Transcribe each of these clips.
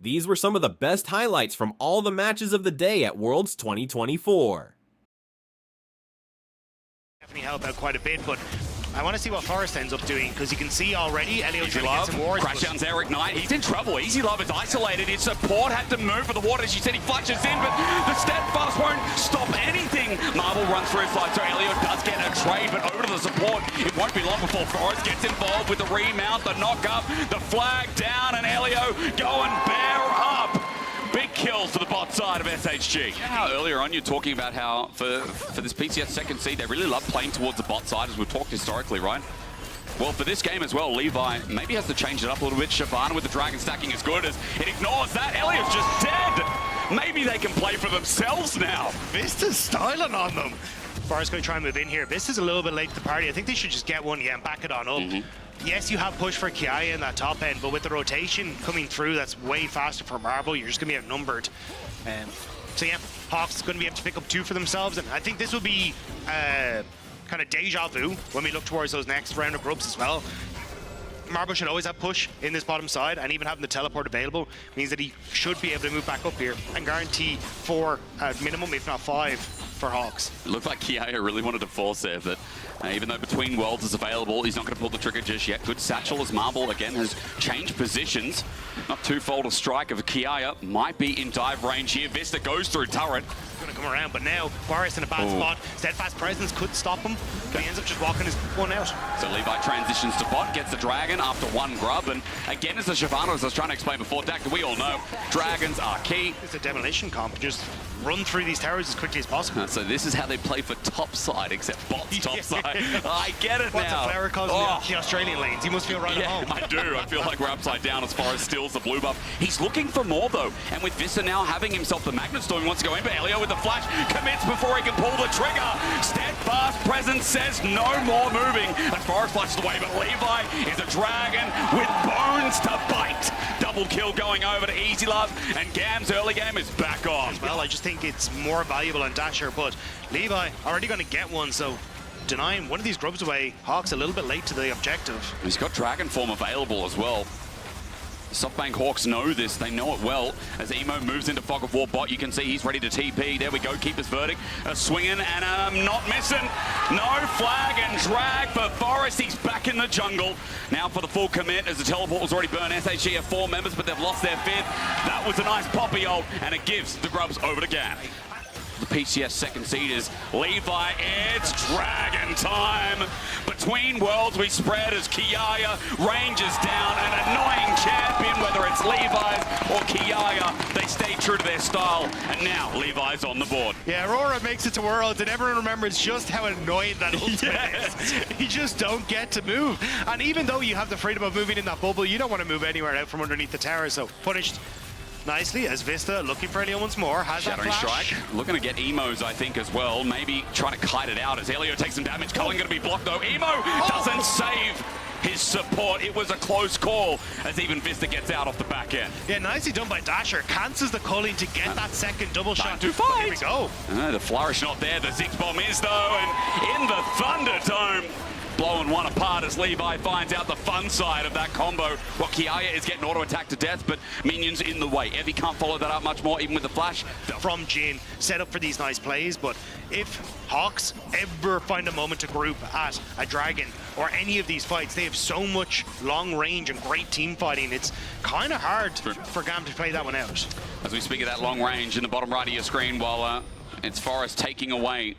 These were some of the best highlights from all the matches of the day at Worlds 2024. Definitely help out quite a bit, but I want to see what Forest ends up doing, because you can see already Elio trying to get some wards. Crashdown's there, Ignite. He's in trouble. Easy Love is isolated. His support had to move for the water. As you said, he flashes in, but the Steadfast won't stop anything. Marble runs through his side, so Elio does get a trade, but over to the support. It won't be long before Forest gets involved with the remount, the knock up, the flag down, and Elio going bare up. Big kills to the bot side of SHG. How earlier on you're talking about how for this PCS second seed, they really love playing towards the bot side, as we've talked historically, right? Well, for this game as well, Levi maybe has to change it up a little bit. Shyvana with the Dragon stacking is good as it ignores that. Elliot's just dead. Maybe they can play for themselves now. Vista's styling on them. Forest going to try and move in here. Vista's a little bit late to the party. I think they should just get one, and back it on up. Yes, you have push for Kiaya in that top end, but with the rotation coming through, that's way faster for Marble. You're just going to be outnumbered. So yeah, Hawks going to be able to pick up 2 for themselves, and I think this will be kind of deja vu when we look towards those next round of groups as well. Marble should always have push in this bottom side, and even having the teleport available means that he should be able to move back up here and guarantee 4 at minimum, if not 5, for Hawks. It looked like Kiaya really wanted to force there, but even though Between Worlds is available, he's not going to pull the trigger just yet. Good satchel as Marble, again, has changed positions. Not twofold a strike of Kiaya. Might be in dive range here. Vista goes through turret. Going to come around, but now Forest in a bad spot. Steadfast presence could stop him, but he ends up just walking his one out. So Levi transitions to bot, gets the Dragon after 1 grub, and again, as the Shyvana, as I was trying to explain before, Dak, we all know Dragons are key. It's a demolition comp. Just run through these towers as quickly as possible. So this is how they play for top side, except bot's top side. I get it What's now. What's a flower calls the Australian lanes? You must feel right at home. I do. I feel like we're upside down as far as steals the blue buff. He's looking for more, though. And with Vista now having himself the Magnet Storm, he wants to go in, but Elio with the flash commits before he can pull the trigger. Steadfast presence says no more moving. And Forest flashes away, but Levi is a Dragon with bones to bite. Double kill going over to Easy Love, and GAM's early game is back on. Well, I just think it's more valuable on Dasher, but Levi already going to get one, so denying one of these grubs away, Hawks a little bit late to the objective. He's got Dragon Form available as well. SoftBank Hawks know this, they know it well. As Emo moves into Fog of War bot, you can see he's ready to TP. There we go, Keeper's Verdict. Swinging and not missing. No flag and drag for Forest. He's back in the jungle. Now for the full commit, as the teleport was already burned. SHG have 4 members, but they've lost their 5th. That was a nice poppy ult, and it gives the grubs over to GAM. The PCS second seed is Levi. It's Dragon time. Between Worlds we spread as Kiaya ranges down an annoying champion, whether it's Levi's or Kiaya. They stay true to their style, and now Levi's on the board. Yeah, Aurora makes it to Worlds, and everyone remembers just how annoying that ultimate is. You just don't get to move. And even though you have the freedom of moving in that bubble, you don't want to move anywhere out from underneath the tower, so punished nicely as Vista looking for Elio once more. Has Shattering that flash. Strike. Looking to get Emos, I think, as well. Maybe trying to kite it out as Elio takes some damage. Culling going to be blocked, though. Emo doesn't save his support. It was a close call as even Vista gets out off the back end. Yeah, nicely done by Dasher. Cancels the culling to get that second double shot. To fight. Here we go. The flourish not there. The Ziggs bomb is, though. And in the Thunderdome, blowing one apart as Levi finds out the fun side of that combo. Well, Kiaya is getting auto-attacked to death, but minions in the way. Evie can't follow that up much more, even with the flash. From Jin, set up for these nice plays, but if Hawks ever find a moment to group at a Dragon or any of these fights, they have so much long range and great team fighting. It's kind of hard for GAM to play that one out. As we speak of that long range in the bottom right of your screen, while it's Forest taking away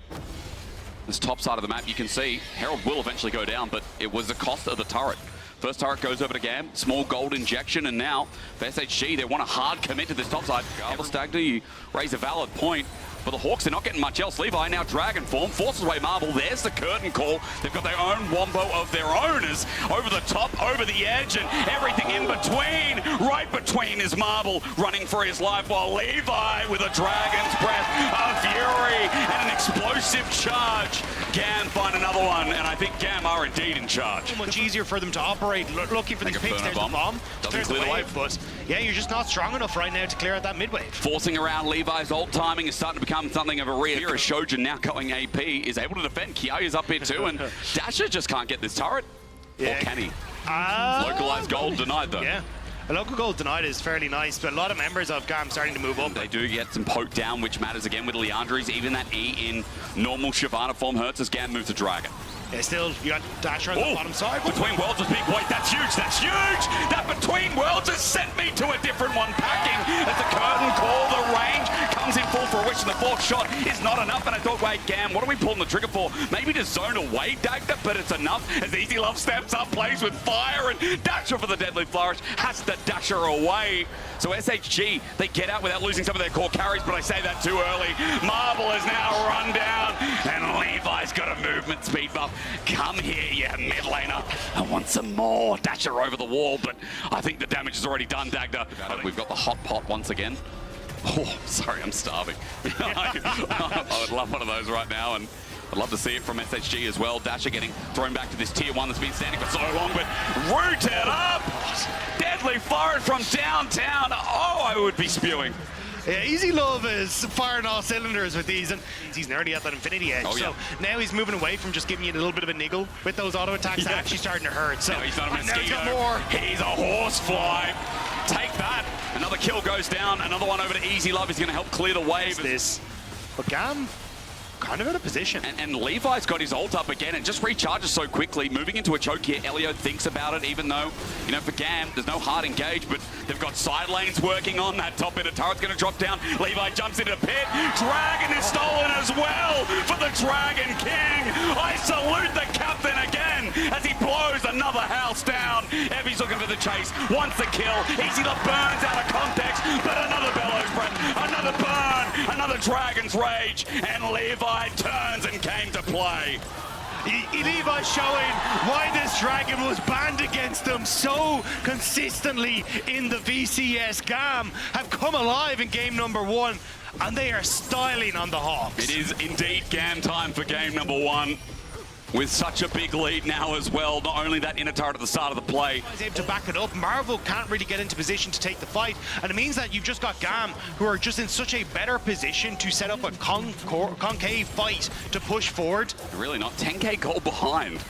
this top side of the map, you can see Herald will eventually go down, but it was the cost of the turret. First turret goes over to GAM, small gold injection, and now for SHG, they want a hard commit to this top side. Stagner, you raise a valid point, but the Hawks, they're not getting much else. Levi now Dragon Form, forces away Marble. There's the curtain call. They've got their own Wombo of their own as over the top, over the edge, and everything in between. Right between is Marble running for his life, while Levi with a Dragon's Breath, a Fury, and an explosive charge. GAM find another one, and I think GAM are indeed in charge. So much easier for them to operate, looking for these picks. There's the bomb. Doesn't clear the wave. But yeah, you're just not strong enough right now to clear out that mid wave. Forcing around Levi's ult timing is starting to become something of a real. Shojin now going AP is able to defend. Kiaya's up here too, and Dasher just can't get this turret. Yeah. Or can he? Localized gold denied though. Yeah. A local goal denied is fairly nice, but a lot of members of GAM starting to move up. They do get some poke down, which matters again with Leandri's. Even that E in normal Shyvana form hurts as GAM moves to Dragon. Yeah, still, you got Dasher on the bottom side. Between Worlds is big. Wait, that's huge. That's huge. That Between Worlds has sent me to a different one. Packing as the curtain call, the range comes in full fruition. The fourth shot is not enough. And I thought, wait, GAM, what are we pulling the trigger for? Maybe to zone away Dagda, but it's enough as Easy Love steps up, plays with fire, and Dasher for the deadly flourish has to Dasher away. So SHG, they get out without losing some of their core carries, but I say that too early. Marble is now run down, and Levi's got a movement speed buff. Come here, you mid laner. I want some more. Dasher over the wall, but I think the damage is already done, Dagda. We've got the hot pot once again. Oh, sorry, I'm starving. I would love one of those right now, and I'd love to see it from SHG as well. Dasher getting thrown back to this tier 1 that's been standing for so long, but rooted up! Deadly flourish from downtown. Oh, I would be spewing. Yeah, Easy Love is firing all cylinders with these, and he's nearly at that Infinity Edge. Oh, yeah. So now he's moving away from just giving you a little bit of a niggle with those auto attacks. They're actually starting to hurt. So no, he's not a now he's got mosquito. more. He's a horsefly. Take that. Another kill goes down. Another one over to Easy Love. He's going to help clear the wave. This, but GAM kind of out of position. And Levi's got his ult up again and just recharges so quickly. Moving into a choke here, Elio thinks about it, even though, you know, for GAM, there's no hard engage, but they've got side lanes working on. That top bit of turret's going to drop down. Levi jumps into the pit. Dragon is stolen as well for the Dragon King. I salute the captain again as he blows another house down. Evie's looking for the chase, wants the kill. Easy Love burns out of context, but another bellows breath, another burn, another Dragon's Rage, and Levi turns and came to play. Levi's showing why this Dragon was banned against them so consistently in the VCS. GAM have come alive in game number 1, and they are styling on the Hawks. It is indeed GAM time for game number 1. With such a big lead now as well. Not only that inner turret at the start of the play. He's able to back it up. Marvel can't really get into position to take the fight, and it means that you've just got GAM, who are just in such a better position to set up a concave fight to push forward. Really not. 10k gold behind.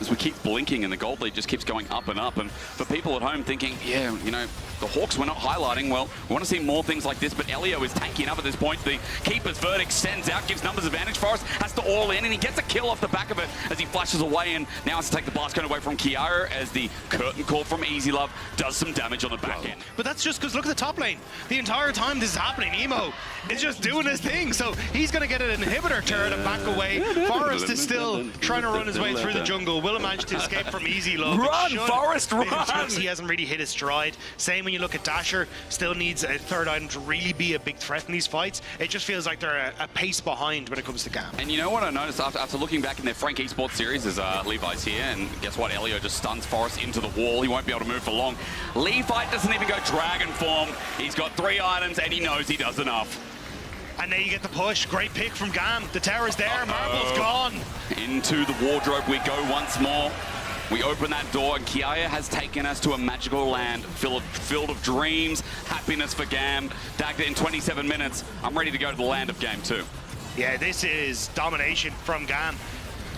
As we keep blinking and the gold lead just keeps going up and up. And for people at home thinking, yeah, you know, the Hawks we're not highlighting, well, we want to see more things like this, but Elio is tanking up at this point. The keeper's verdict sends out, gives numbers advantage. Forrest has to all in, and he gets a kill off the back of it as he flashes away, and now has to take the blast cone away from Kiara as the curtain call from Easy Love does some damage on the back end. But that's just because look at the top lane. The entire time this is happening, Emo is just doing his thing, so he's going to get an inhibitor turret and back away. Forrest is still trying to run his way through the jungle. Will manage to escape from Easy Love. Run, Forrest, run! He hasn't really hit his stride. Same when you look at Dasher, still needs a third item to really be a big threat in these fights. It just feels like they're a pace behind when it comes to GAM. And you know what I noticed after looking back in their Frank Esports series is Levi's here, and guess what? Elio just stuns Forrest into the wall. He won't be able to move for long. Levi doesn't even go Dragon form. He's got 3 items, and he knows he does enough. And now you get the push. Great pick from GAM. The tower's there. Marble's gone. Into the wardrobe we go once more. We open that door, and Kiaya has taken us to a magical land filled of dreams, happiness for GAM. Dagda in 27 minutes. I'm ready to go to the land of Game 2. Yeah, this is domination from GAM.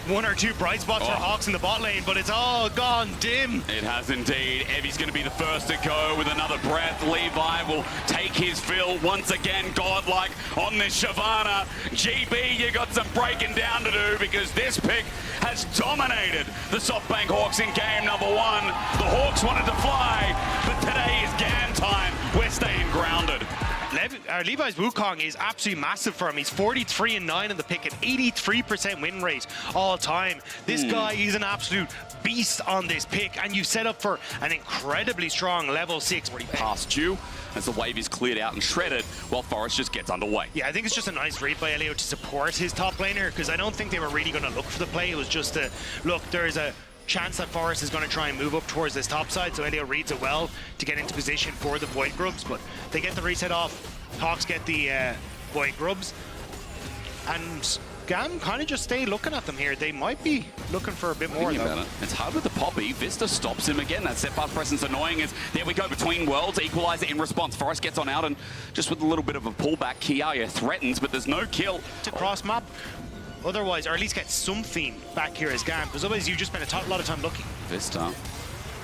1 or 2 bright spots for Hawks in the bot lane, but it's all gone dim. It has indeed. Evie's going to be the first to go with another breath. Levi will take his fill once again, godlike on this Shyvana. GB, you got some breaking down to do because this pick has dominated the SoftBank Hawks in game number 1. The Hawks wanted to fly, but today is GAM time. We're staying grounded. Levi's Wukong is absolutely massive for him. He's 43-9 in the pick, an 83% win rate all time. This guy is an absolute beast on this pick, and you set up for an incredibly strong level 6 where he Past you as the wave is cleared out and shredded while Forrest just gets underway. Yeah, I think it's just a nice read by Elio to support his top laner, because I don't think they were really going to look for the play. It was just a, look, there's a chance that Forrest is going to try and move up towards this top side, so Elio reads it well to get into position for the Void Grubs, but they get the reset off. Hawks get the Void Grubs, and GAM kind of just stay looking at them here. They might be looking for a bit more, though. It's hard with the Poppy. Vista stops him again. That set pass presence annoying as there we go between worlds. Equalizer in response. Forrest gets on out, and just with a little bit of a pullback, Kiaya threatens, but there's no kill. To cross map. Otherwise, or at least get something back here as GAM, because otherwise you just spend a lot of time looking. Vista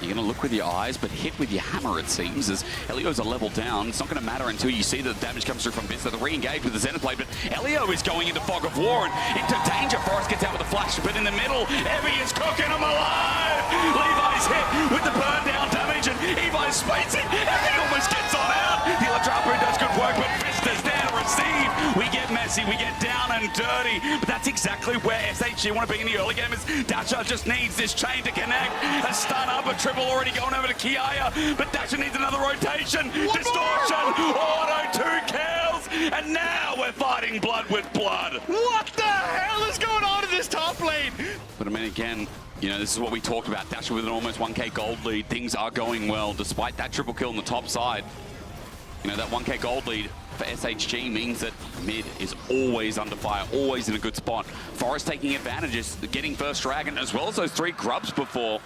You're going to look with your eyes, but hit with your hammer, it seems, as Elio's a level down. It's not going to matter until you see that the damage comes through from Vista. The re-engage with the Zenith Blade, but Elio is going into Fog of War and into danger. Forrest gets out with a flash, but in the middle, Evie is cooking him alive! Levi's hit with the burn down damage, and Evi's spacing. Evie almost gets on out. The Electro Harpoon does good work, but Vista's there to receive. We get messy, we get down and dirty, but that's exactly where SHG want to be in the early game. Is Dasher just needs this chain to connect. A stun up, a triple already going over to Kiaya, but Dasher needs another rotation. Distortion, auto, 2 kills, and now we're fighting blood with blood. What the hell is going on in this top lane? But I mean, again, you know, this is what we talked about. Dasher with an almost 1k gold lead. Things are going well, despite that triple kill on the top side. You know, that 1k gold lead for SHG means that mid is always under fire, always in a good spot. Forrest taking advantages, getting first dragon, as well as those 3 grubs before.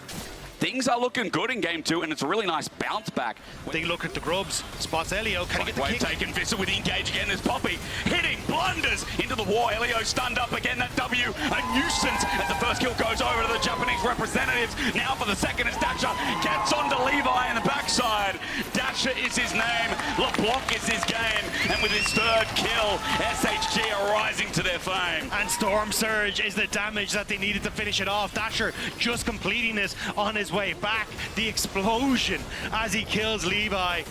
Things are looking good in game 2, and it's a really nice bounce back. They look at the grubs, spots Elio, can he get the Wave kick? taken, Vista with the engage again, there's Poppy hitting, blunders into the wall. Elio stunned up again, that W, a nuisance as the first kill goes over to the Japanese representatives. Now for the second as Dasher gets onto Levi in the backside. Dasher is his name, LeBlanc is his game, and with his 3rd kill, SHG are rising to their fame. And Storm Surge is the damage that they needed to finish it off. Dasher just completing this on his way back. The explosion as he kills Levi.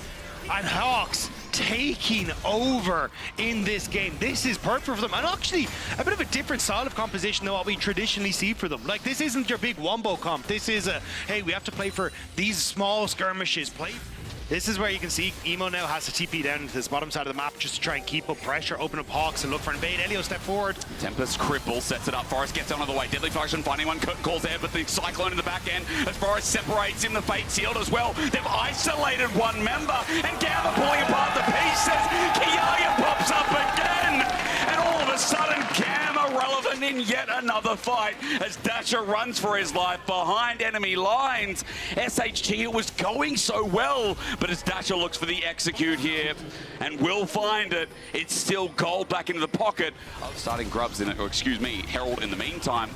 And Hawks taking over in this game. This is perfect for them. And actually, a bit of a different style of composition than what we traditionally see for them. Like, this isn't your big wombo comp. This is a, hey, we have to play for these small skirmishes. This is where you can see Emo now has to TP down to this bottom side of the map just to try and keep up pressure, open up Hawks and look for an invade. Elio step forward. Tempest cripple, sets it up. Forrest gets out of the way. Deadly Function finding one, calls there, but the Cyclone in the back end as Forrest separates in the Fate Sealed as well. They've isolated one member, and GAM are pulling apart the pieces. Kiaya pops up again, and all of a sudden GAM are relevant in yet another fight as Dasher runs for his life behind enemy lines. SHG, it was going so well, but as Dasher looks for the execute here and will find it, it's still gold back into the pocket of starting Grubs in it, or excuse me, Herald in the meantime.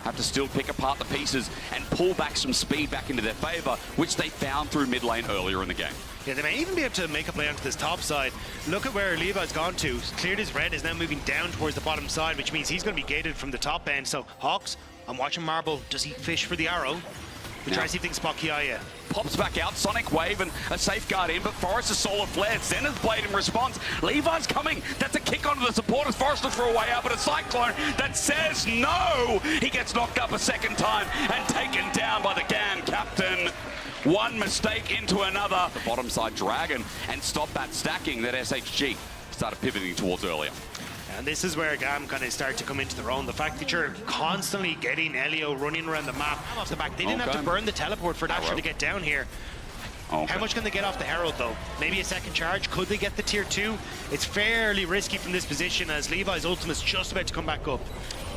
Have to still pick apart the pieces and pull back some speed back into their favor, which they found through mid lane earlier in the game. Yeah, they may even be able to make a play onto this top side. Look at where Levi's gone to. Cleared his red, is now moving down towards the bottom side, which means he's going to be gated from the top end. So Hawks, I'm watching Marble. Does he fish for the arrow? We try to see if they can spot Kiaya. Pops back out, Sonic Wave and a safeguard in, but Forrest is solar flared. Zenith Blade in response. Levi's coming. That's a kick onto the supporters. Forrest looks for a way out, but a Cyclone that says no. He gets knocked up a second time and taken down by the GAM captain. One mistake into another. The bottom side Dragon and stop that stacking that SHG started pivoting towards earlier. And this is where GAM kind of start to come into their own. The fact that you're constantly getting Elio running around the map off the back. They didn't have to burn the teleport for Dasher to get down here. How much can they get off the Herald though? Maybe a second charge? Could they get the tier 2? It's fairly risky from this position as Levi's ultimate's just about to come back up.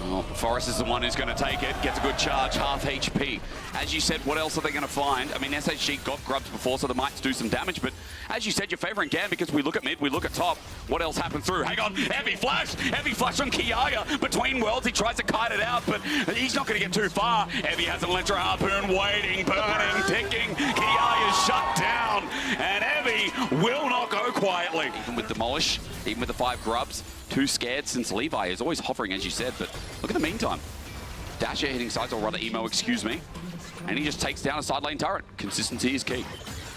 Well, Forrest is the one who's going to take it, gets a good charge, half HP. As you said, what else are they going to find? I mean, SHG got grubs before, so they might do some damage, but as you said, you're favoring GAM because we look at mid, we look at top. What else happened through? Hang on, heavy flash from Kiaya. Between worlds, he tries to kite it out, but he's not going to get too far. Heavy has an Electro Harpoon waiting, burning, ticking. Kiaya's shut down, and Heavy will not go quietly. Even with Demolish, even with the 5 grubs, too scared since Levi is always hovering, as you said, but look at the meantime. Dasher hitting sides, or rather Emo, excuse me, and he just takes down a side lane turret. Consistency is key.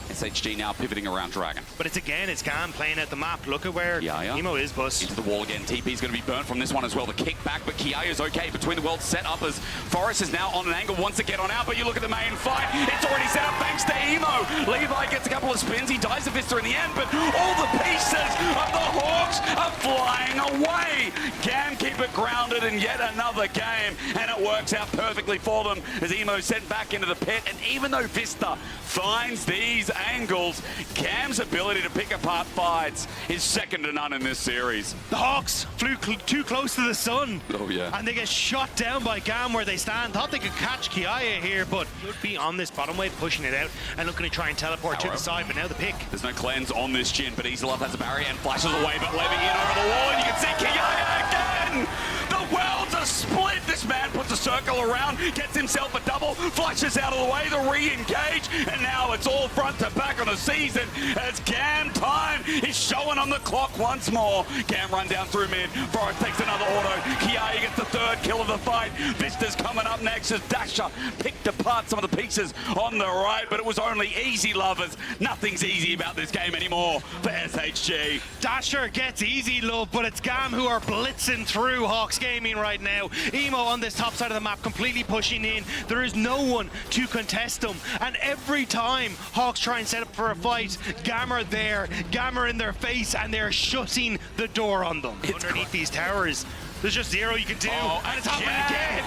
SHG now pivoting around Dragon. But it's GAM playing at the map. Look at where Emo is, Bus. Into the wall again. TP's going to be burnt from this one as well. The kick back, but Kiaya's okay. Between the worlds set up as Forrest is now on an angle, wants to get on out, but you look at the main fight. It's already set up thanks to Emo. Levi gets a couple of spins. He dies to Vista in the end, but all the pieces of the Hawks are flying away. GAM keep it grounded in yet another game, and it works out perfectly for them as Emo's sent back into the pit. And even though Vista finds these angles, GAM's ability to pick apart fights is second to none in this series. The Hawks flew too close to the sun. Oh yeah. And they get shot down by GAM where they stand. Thought they could catch Kiaya here, but should be on this bottom wave, pushing it out and looking to try and teleport to the side, but now the pick. There's no cleanse on this Jhin, but Easelove has a barrier and flashes away, but Levy in over the wall, and you can see Kiaya again! The worlds are split! This man puts to circle around, gets himself a double, flushes out of the way, the re-engage, and now it's all front to back on the season as GAM time is showing on the clock once more. GAM run down through mid, Forrest takes another auto, Kiai gets the third kill of the fight, Vista's coming up next as Dasher picked apart some of the pieces on the right, but it was only easy, lovers. Nothing's easy about this game anymore for SHG. Dasher gets easy love, but it's GAM who are blitzing through Hawks Gaming right now. Emo on this top side of the map completely pushing in. There is no one to contest them, and every time Hawks try and set up for a fight, GAM are there, GAM are in their face, and they're shutting the door on them. Underneath these towers, there's just zero you can do. Oh, and it's happening again.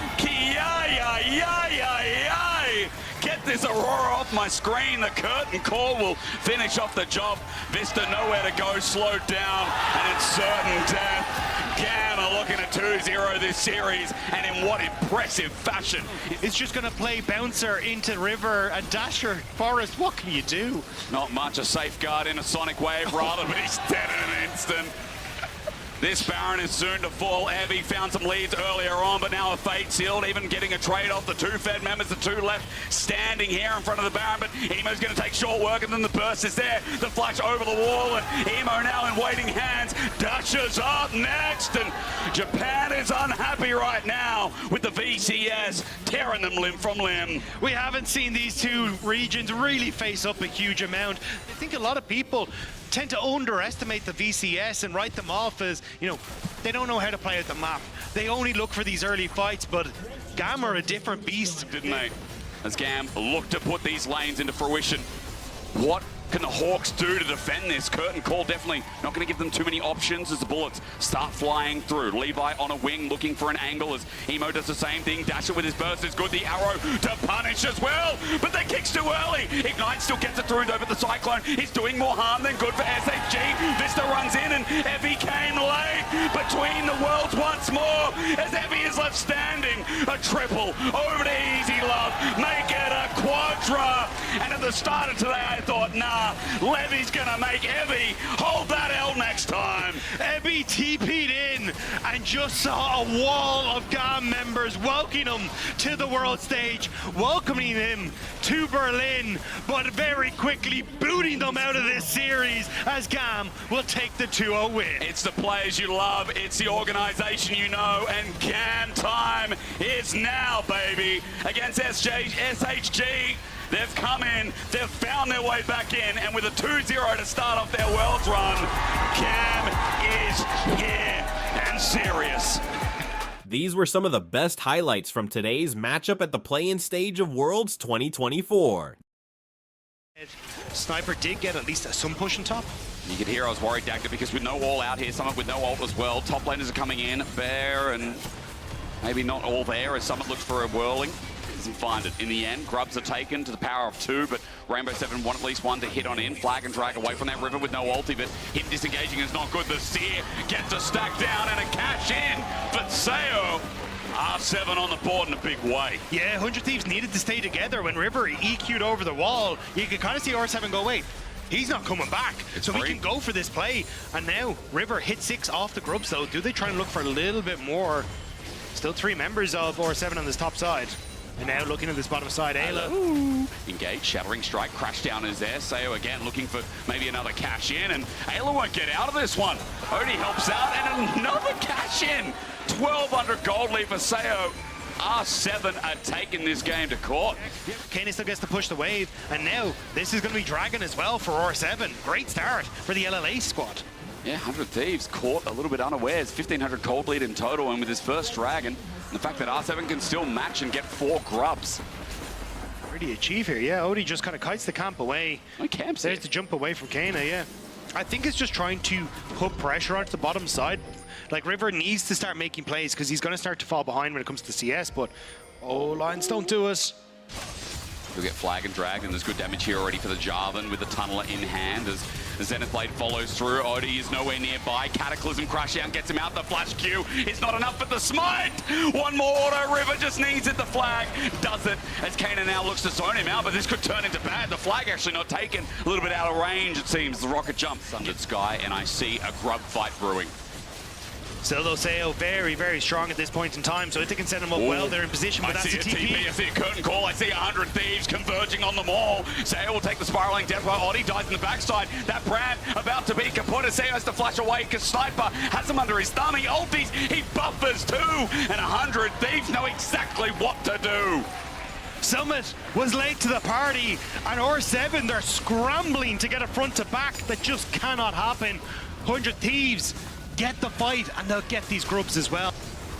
Get this Aurora off my screen. The curtain call will finish off the job. Vista nowhere to go, slowed down, and it's certain death. GAM are looking at 2-0 this series, and in what impressive fashion. It's just going to play bouncer into River and Dasher. Forrest, what can you do? Not much, a safeguard in a sonic wave rather, but he's dead in an instant. This Baron is soon to fall. Evie found some leads earlier on, but now a fate sealed, even getting a trade off the two Fed members, the two left standing here in front of the Baron, but Emo's going to take short work, and then the burst is there. The flash over the wall, and Emo now in waiting hands. Dasher's up next, and Japan is unhappy right now with the VCS tearing them limb from limb. We haven't seen these two regions really face up a huge amount. I think a lot of people tend to underestimate the VCS and write them off as, you know, they don't know how to play out the map. They only look for these early fights, but GAM are a different beast. Didn't they? As GAM look to put these lanes into fruition. What can the Hawks do to defend this? Curtain call definitely not going to give them too many options as the bullets start flying through. Levi on a wing looking for an angle as Emo does the same thing. Dasher with his burst is good. The arrow to punish as well, but the kick's too early. Ignite still gets it through though, but the Cyclone is doing more harm than good for SHG. Vista runs in and Evie came late between the worlds once more as Evie is left standing. A triple over to Easy Love. Make it a quadra. And at the start of today I thought, nah, Levy's gonna make Evie hold that L next time. Evie TP'd in and just saw a wall of GAM members welcoming him to the world stage, welcoming him to Berlin, but very quickly booting them out of this series as GAM will take the 2-0 win. It's the players you love, it's the organization you know, and GAM time is now, baby, against SHG. They've come in, they've found their way back in, and with a 2-0 to start off their Worlds run, GAM is here and serious. These were some of the best highlights from today's matchup at the play-in stage of Worlds 2024. Sniper did get at least some push on top. You could hear I was worried, Dagda, because with no wall out here, someone with no ult as well. Top laners are coming in, Bear, and maybe not all there as Summit looks for a whirling. Doesn't find it. In the end, grubs are taken to the power of 2, but Rainbow 7 want at least one to hit on in. Flag and drag away from that River with no ulti, but him disengaging is not good. The Seer gets a stack down and a cash in, but Sayo, R7 on the board in a big way. Yeah, 100 Thieves needed to stay together. When River EQ'd over the wall, you could kind of see R7 go, wait, he's not coming back. It's so free. we can go for this play. And now River hit 6 off the grubs though. Do they try and look for a little bit more? Still 3 members of R7 on this top side. And now looking at this bottom side, Ayla. Engage, Shattering Strike, crash down is there. Sayo again looking for maybe another cash in, and Ayla won't get out of this one. Odie helps out, and another cash in. 1,200 gold lead for Sayo. R7 are taking this game to court. Kane still gets to push the wave, and now this is going to be Dragon as well for R7. Great start for the LLA squad. Yeah, 100 Thieves caught a little bit unawares. 1,500 gold lead in total, and with his first Dragon, the fact that R7 can still match and get 4 grubs. Pretty achieve here, yeah. Odie just kind of kites the camp away. No camps. There's the jump away from Kana, yeah. I think it's just trying to put pressure onto the bottom side. Like, River needs to start making plays because he's going to start to fall behind when it comes to CS, but lines don't do us. You'll get flag and dragged, and there's good damage here already for the Jarvan with the Tunneler in hand as the Zenith Blade follows through. Odie is nowhere nearby. Cataclysm crash down, gets him out. The flash Q is not enough, but the smite! One more auto. River just needs it. The flag does it as Kana now looks to zone him out, but this could turn into bad. The flag actually not taken. A little bit out of range, it seems. The rocket jump. Sundered Sky, and I see a grub fight brewing. Still, though, Sayo very, very strong at this point in time, so if they can set them up well, they're in position, but I that's see a a TP. I see a curtain call. I see 100 Thieves converging on them all. Sayo will take the spiraling death while Oddie dies in the backside. That Brand about to be kaput. Sayo has to flash away because Sniper has him under his thumb. He ulties, he buffers too, and 100 Thieves know exactly what to do. Summit was late to the party, and R7, they're scrambling to get a front to back. That just cannot happen. 100 Thieves get the fight, and they'll get these grubs as well.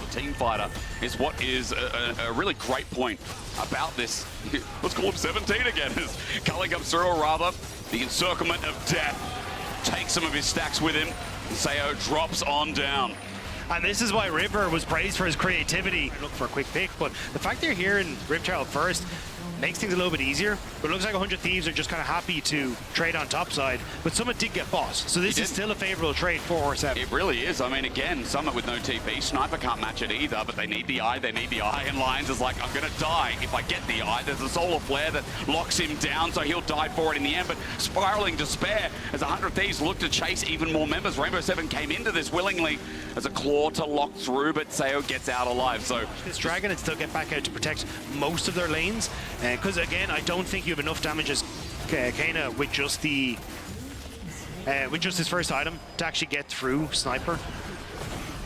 The team fighter is what is a really great point about this. Let's call him 17 again. As Cully comes through, or rather, the encirclement of death takes some of his stacks with him. Sayo drops on down. And this is why River was praised for his creativity. Look for a quick pick, but the fact they're here in Ripchild first makes things a little bit easier. But it looks like 100 Thieves are just kind of happy to trade on top side. But Summit did get boss, so this is still a favorable trade for R7. It really is. I mean, again, Summit with no TP. Sniper can't match it either, but they need the eye. They need the eye. And Lions is like, I'm going to die if I get the eye. There's a solar flare that locks him down, so he'll die for it in the end. But spiraling despair as 100 Thieves look to chase even more members. Rainbow 7 came into this willingly as a claw to lock through, but Sayo gets out alive. So this Dragon and still get back out to protect most of their lanes. Because again, I don't think you have enough damage as Kana with just the his first item to actually get through Sniper.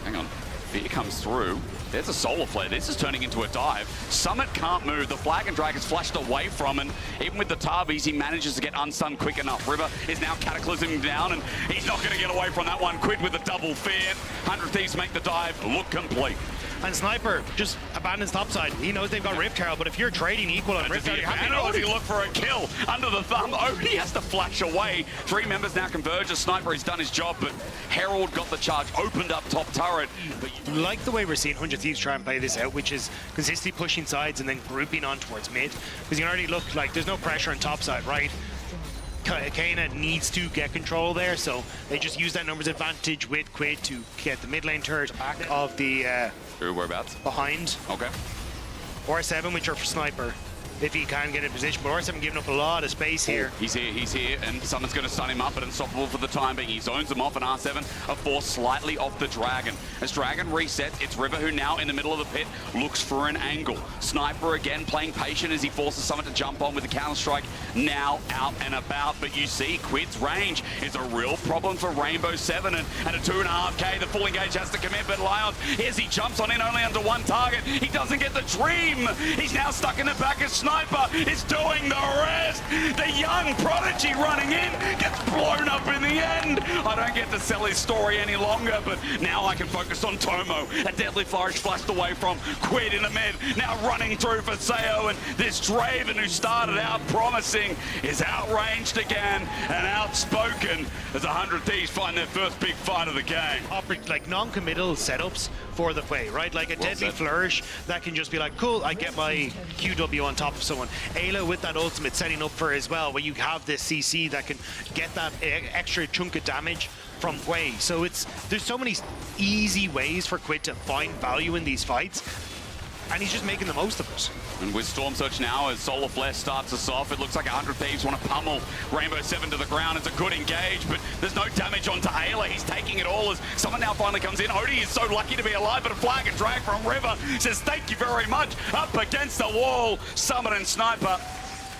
Hang on, Fear comes through. There's a solar flare. This is turning into a dive. Summit can't move. The flag and drag is flashed away from, and even with the Tarbies, he manages to get unstunned quick enough. River is now cataclysming down, and he's not going to get away from that one. Quid with a double fear. 100 Thieves make the dive look complete. And Sniper just abandons topside. He knows they've got Rift Herald, but if you're trading equal on Rift Herald, you're happy to Does he look for a kill under the thumb? Odie has to flash away. 3 members now converge. Sniper has done his job, but Herald got the charge, opened up top turret. But like the way we're seeing 100 Thieves try and play this out, which is consistently pushing sides and then grouping on towards mid, because you can already look like there's no pressure on topside, right? Kana needs to get control there, so they just use that numbers advantage with Quid to get the mid lane turret back of the whereabouts? Behind. Okay. R7, which are for Sniper, if he can get in position. But R7 giving up a lot of space here. He's here, and someone's going to stun him up, but unstoppable for the time being. He zones him off, and R7 a force slightly off the Dragon. As Dragon resets, it's River who now in the middle of the pit looks for an angle. Sniper again playing patient as he forces someone to jump on with the counter-strike now out and about. But you see, Quid's range is a real problem for Rainbow 7, and a 2.5k, the full engage has to commit, but Lions, as he jumps on in only under one target, he doesn't get the dream. He's now stuck in the back of Sniper is doing the rest. The young prodigy running in gets blown up in the end. I don't get to sell his story any longer, but now I can focus on Tomo. A deadly flourish flashed away from Quid in the mid. Now running through for Sayo, and this Draven who started out promising is outranged again and outspoken as 100 Thieves find their first big fight of the game. Like non-committal setups for the play, right? Like a deadly flourish that can just be like, cool, I get my QW on top of someone. Ayla with that ultimate setting up for as well, where you have this CC that can get that extra chunk of damage from Quay. So there's so many easy ways for Quid to find value in these fights, and he's just making the most of it. And with Storm Surge now, as Solar Flare starts us off, it looks like 100 Thieves want to pummel Rainbow 7 to the ground. It's a good engage, but there's no damage onto Ayla. He's taking it all as someone now finally comes in. Odie is so lucky to be alive, but a flag and drag from River says thank you very much. Up against the wall, Summit and Sniper.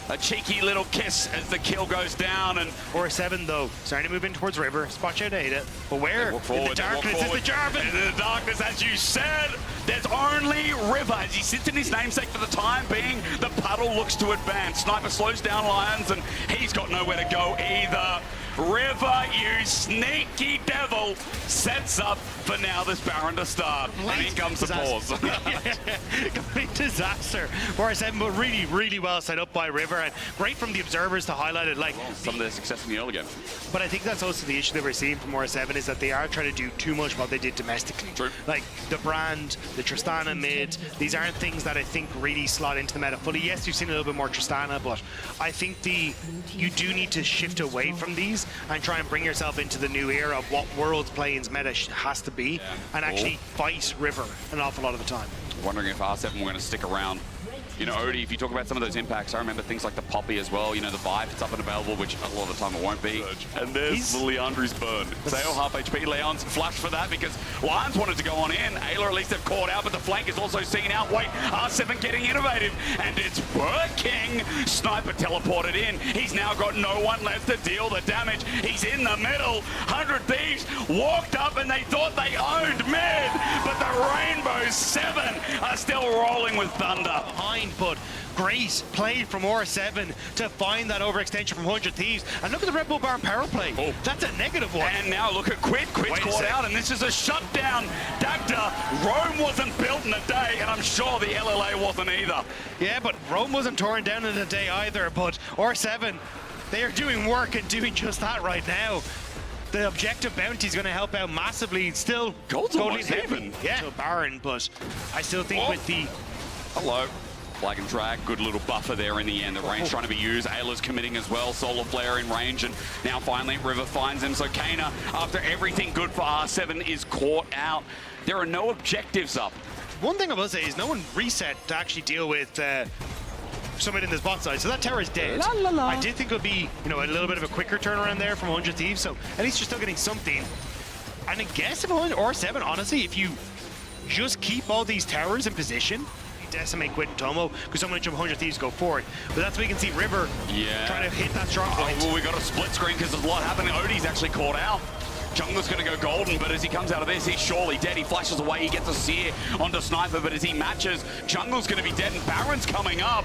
A cheeky little kiss as the kill goes down, and R7 though starting to move in towards River. Spot out Ada, but where? In the darkness is the Jarvan. In the darkness, as you said, there's only River as he sits in his namesake for the time being. The puddle looks to advance. Sniper slows down Lions, and he's got nowhere to go either. River, you sneaky devil, sets up for now this Baron to start. And in comes the pause. Complete disaster. R7, but really, really well set up by River, and great from the observers to highlight it. Like some of their success in the early game. But I think that's also the issue that we're seeing from R7 is that they are trying to do too much what they did domestically. True. Like the Brand, the Tristana mid, these aren't things that I think really slot into the meta fully. Yes, you've seen a little bit more Tristana, but I think you do need to shift away from these and try and bring yourself into the new era of what Worlds Play-in's meta has to be, and actually fight River an awful lot of the time. Wondering if R7 were going to stick around You know, Odie, if you talk about some of those impacts, I remember things like the Poppy as well. You know, the Vibe, it's up and available, which a lot of the time it won't be. And there's Leandri's burn. Sayo half HP. Leon's flushed for that because Lions wanted to go on in. Ayla at least have caught out, but the flank is also seen out. Wait, R7 getting innovative, and it's working. Sniper teleported in. He's now got no one left to deal the damage. He's in the middle. 100 Thieves walked up and they thought they owned mid, but the Rainbow 7 are still rolling with thunder. Behind, but great play from R7 to find that overextension from 100 Thieves. And look at the Red Bull Bar power play. Oh. That's a negative one. And now look at Quid. Quid's caught out, and this is a shutdown. Dagda, Rome wasn't built in a day, and I'm sure the LLA wasn't either. Yeah, but Rome wasn't torn down in a day either, but R7, they are doing work and doing just that right now. The objective bounty is going to help out massively. Still, Gold's almost even. Yeah, so Baron, but I still think with the... Hello. Flag and drag, good little buffer there in the end. The range trying to be used. Ayla's committing as well. Solar Flare in range, and now finally River finds him. So Kana, after everything good for R7, is caught out. There are no objectives up. One thing I will say is no one reset to actually deal with someone in this bot side, so that tower is dead. La, la, la. I did think it would be, you know, a little bit of a quicker turnaround there from 100 Thieves, so at least you're still getting something. And I guess if R7, honestly, if you just keep all these towers in position, you decimate Quid and Tomo, because someone jump 100 Thieves go forward. But that's where you can see River trying to hit that strong point. Well, we got a split screen because there's a lot happening. Odie's actually caught out. Jungler's going to go golden, but as he comes out of this, he's surely dead. He flashes away, he gets a sear onto Sniper, but as he matches, Jungler's going to be dead, and Baron's coming up.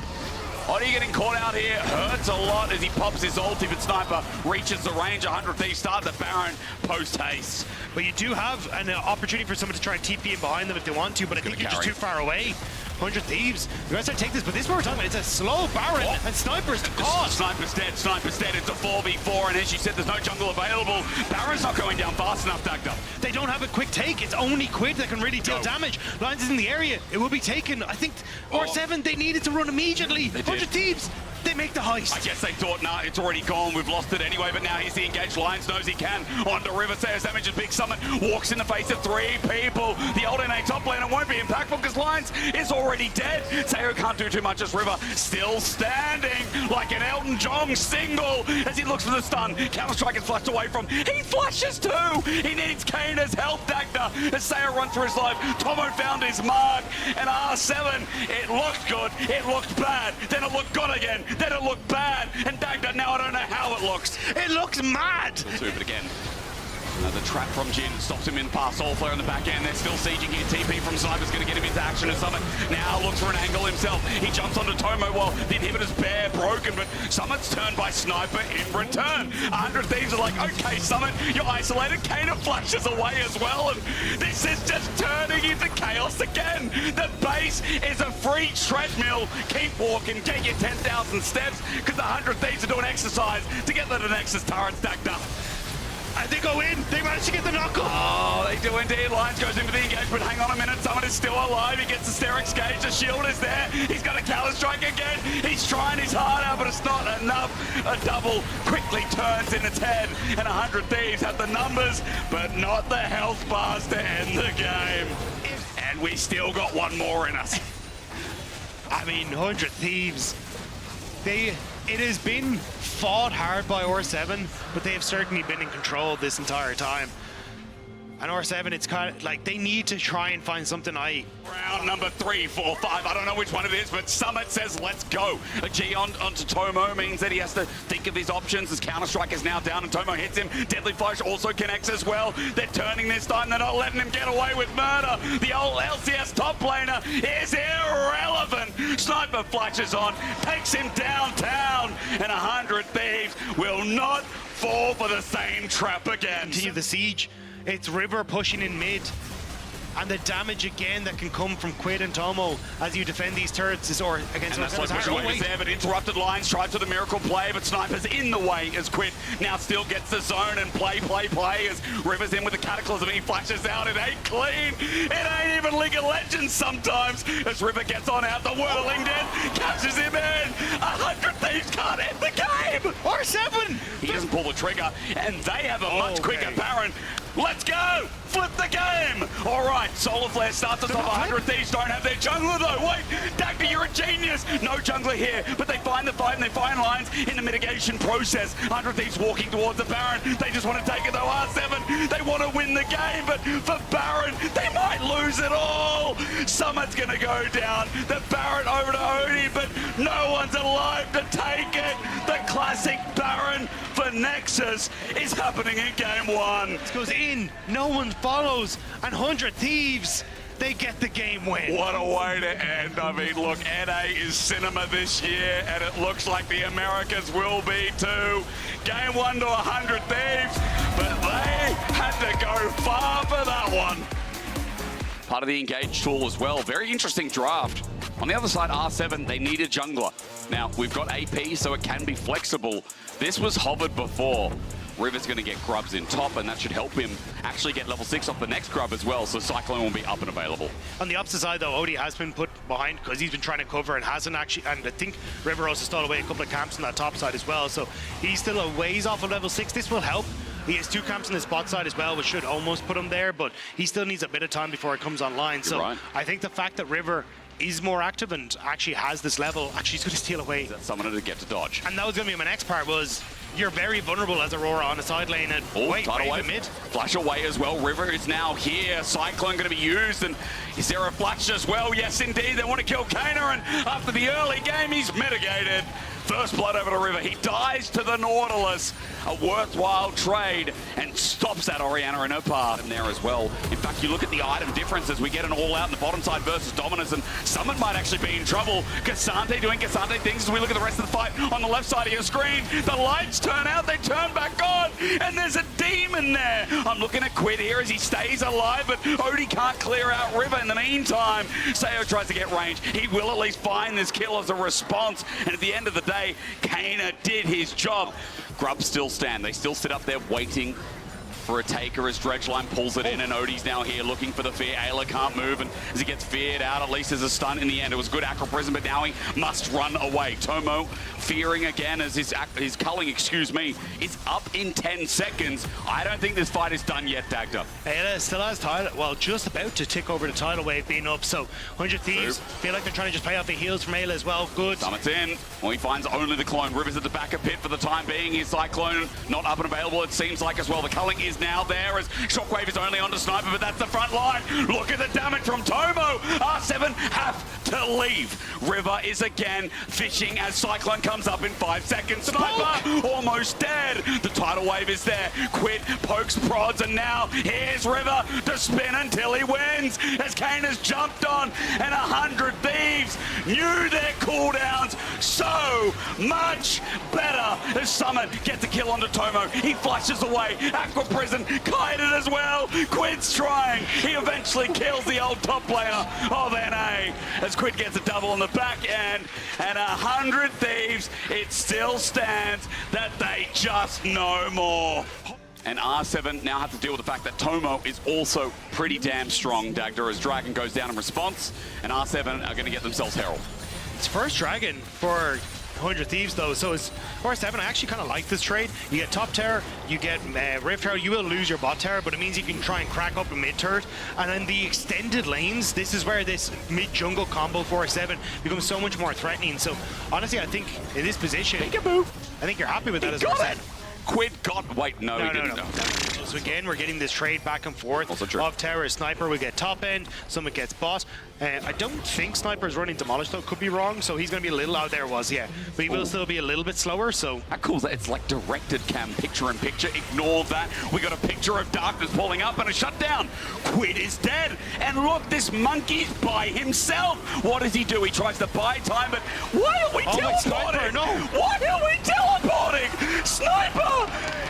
Odie getting caught out here hurts a lot as he pops his ulti, but Sniper reaches the range. 100 Thieves start the Baron post-haste. But you do have an opportunity for someone to try and TP in behind them if they want to, but I think you're just too far away. 100 Thieves, you guys have to take this, but this is what we're talking about. It's a slow Baron, and Sniper's caught. Sniper's dead, Sniper's dead. It's a 4v4, and as she said, there's no jungle available. Baron's not going down fast enough, Dagda. They don't have a quick take. It's only Quid that can really deal damage. Lions is in the area. It will be taken. I think R7, they needed to run immediately. 100 Thieves, they make the heist. I guess they thought, nah, it's already gone. We've lost it anyway, but now he's the engaged. Lions knows he can. On to River, Sayers damage and Big Summit. Walks in the face of 3 people. The old NA top laner won't be impactful because Lions is already dead. Sayo can't do too much as River still standing like an Elton John single as he looks for the stun. Counter-Strike is flashed away from. He flashes too. He needs Kana's help, Dagda, as Sayo runs for his life. Tomo found his mark, and R7, it looked good, it looked bad, then it looked good again, then it looked bad, and Dagda, now I don't know how it looks. It looks mad. But again, the trap from Jin stops him in past Soul Flare on the back end. They're still sieging here. TP from Sniper's going to get him into action, and Summit now looks for an angle himself. He jumps onto Tomo while the inhibitor's bare broken, but Summit's turned by Sniper in return. 100 Thieves are like, okay, Summit, you're isolated. Kana flashes away as well, and this is just turning into chaos again. The base is a free treadmill. Keep walking, get your 10,000 steps, because the 100 Thieves are doing exercise to get the Nexus turret stacked up. And they go in. They manage to get the knuckle. Oh, they do indeed. Lions goes in for the engagement. Hang on a minute. Summit is still alive. He gets the Sterix gauge. The shield is there. He's got a counter-strike again. He's trying his heart out, but it's not enough. A double quickly turns in its head, and 100 Thieves have the numbers, but not the health bars to end the game. And we still got one more in us. I mean, 100 Thieves. It has been fought hard by R7, but they have certainly been in control this entire time. And R7, it's kind of like they need to try and find something. Round number 3, 4, 5. I don't know which one it is, but Summit says, let's go. A G onto Tomo means that he has to think of his options as Counter-Strike is now down and Tomo hits him. Deadly Flash also connects as well. They're turning this time. They're not letting him get away with murder. The old LCS top laner is irrelevant. Sniper flashes on, takes him downtown, and 100 Thieves will not fall for the same trap again. Continue the siege. It's River pushing in mid. And the damage again that can come from Quid and Tomo as you defend these turrets is against there, but interrupted Lions tried to the miracle play, but Sniper's in the way as Quid now still gets the zone and play as River's in with the Cataclysm. He flashes out. It ain't clean. It ain't even League of Legends sometimes as River gets on out. The Whirling Death catches him in. 100 Thieves can't end the game. R7. He doesn't pull the trigger, and they have a much quicker Baron. Let's go! Flip the game! All right, Solar Flare starts us off. 100 Thieves don't have their jungler though. Wait, Dagger, you're a genius. No jungler here, but they find the fight and they find lines in the mitigation process. 100 Thieves walking towards the Baron. They just want to take it though. R7, they want to win the game, but for Baron, they might lose it all. Summit's going to go down. The Baron over to Odie, but no one's alive to take it. The classic Baron for Nexus is happening in game 1. This goes in, no one follows, and 100 Thieves, they get the game win. What a way to end. I mean, look, NA is cinema this year, and it looks like the Americas will be too. Game 1 to 100 Thieves, but they had to go far for that one. Part of the engage tool as well. Very interesting draft. On the other side, R7, they need a jungler. Now, we've got AP, so it can be flexible. This was hovered before. River's going to get grubs in top, and that should help him actually get level 6 off the next grub as well, so Cyclone will be up and available. On the opposite side, though, Odie has been put behind because he's been trying to cover and hasn't actually, and I think River also stole away a couple of camps on that top side as well, so he's still a ways off of level 6. This will help. He has 2 camps on his bot side as well, which should almost put him there, but he still needs a bit of time before it comes online. You're so right. I think the fact that River is more active and actually has this level, actually he's going to steal away. That's summoner to get to dodge. And that was going to be my next part, was you're very vulnerable as Aurora on the side lane, and Tidal wave mid. Flash away as well. River is now here. Cyclone going to be used, and is there a flash as well? Yes, indeed. They want to kill Kana, and after the early game, he's mitigated. First blood over to River. He dies to the Nautilus. A worthwhile trade, and stops that Orianna in her path in there as well. In fact, you look at the item differences. We get an all-out in the bottom side versus Dominus, and Summit might actually be in trouble. Cassante doing Cassante things as we look at the rest of the fight on the left side of your screen. The lights turn out, they turn back on, and there's a demon there. I'm looking at Quid here as he stays alive, but Odie can't clear out River. In the meantime, Sayo tries to get range. He will at least find this kill as a response, and at the end of the day, Kana did his job. Grubs still stand. They still sit up there waiting for a taker as Dredgeline pulls it in, and Odie's now here looking for the fear. Ayla can't move, and as he gets feared out, at least there's a stun in the end. It was good Acro Prism, but now he must run away. Tomo fearing again as his culling, is up in 10 seconds. I don't think this fight is done yet, Dagda. Ayla still has tidal, well, just about to tick over the tidal wave being up, so 100 Thieves feel like they're trying to just play off the heals from Ayla as well. Good. Summit's in. Well, he finds only the clone. River's at the back of pit for the time being. His Cyclone not up and available, it seems like as well. The culling is now there as Shockwave is only onto Sniper, but that's the front line. Look at the damage from Tomo. R7 have to leave. River is again fishing as Cyclone comes up in 5 seconds. Sniper almost dead. The tidal wave is there. Quid pokes, prods, and now here's River to spin until he wins as Kane has jumped on, and 100 Thieves knew their cooldowns so much better as Summit gets a kill onto Tomo. He flashes away. Aqua Prison kited as well. Quid's trying. He eventually kills the old top player of NA as Quid gets a double on the back end, and 100 Thieves, it still stands that they just know more. And R7 now have to deal with the fact that Tomo is also pretty damn strong, Dagda, as Dragon goes down in response, and R7 are going to get themselves Herald. It's first Dragon for 100 Thieves though, so it's R7. I actually kind of like this trade. You get top tower, you get Rift Tower, you will lose your bot tower, but it means you can try and crack up a mid turret. And then the extended lanes, this is where this mid jungle combo for R7 becomes so much more threatening. So honestly, I think in this position, Peekaboo. I think you're happy with that He as got well. it. Quid got, wait, no, he didn't. No. So again, we're getting this trade back and forth. Also true. Of tower, Sniper will get top end, Summit gets bot. I don't think Sniper is running Demolish though, could be wrong, so he's going to be a little out there, but he will still be a little bit slower, so. How cool is that? It's like directed cam, picture in picture. Ignore that. We got a picture of Darkness pulling up and a shutdown. Quid is dead. And look, this monkey's by himself. What does he do? He tries to buy time, but why are we teleporting? Sniper, no. Why are we teleporting? Sniper!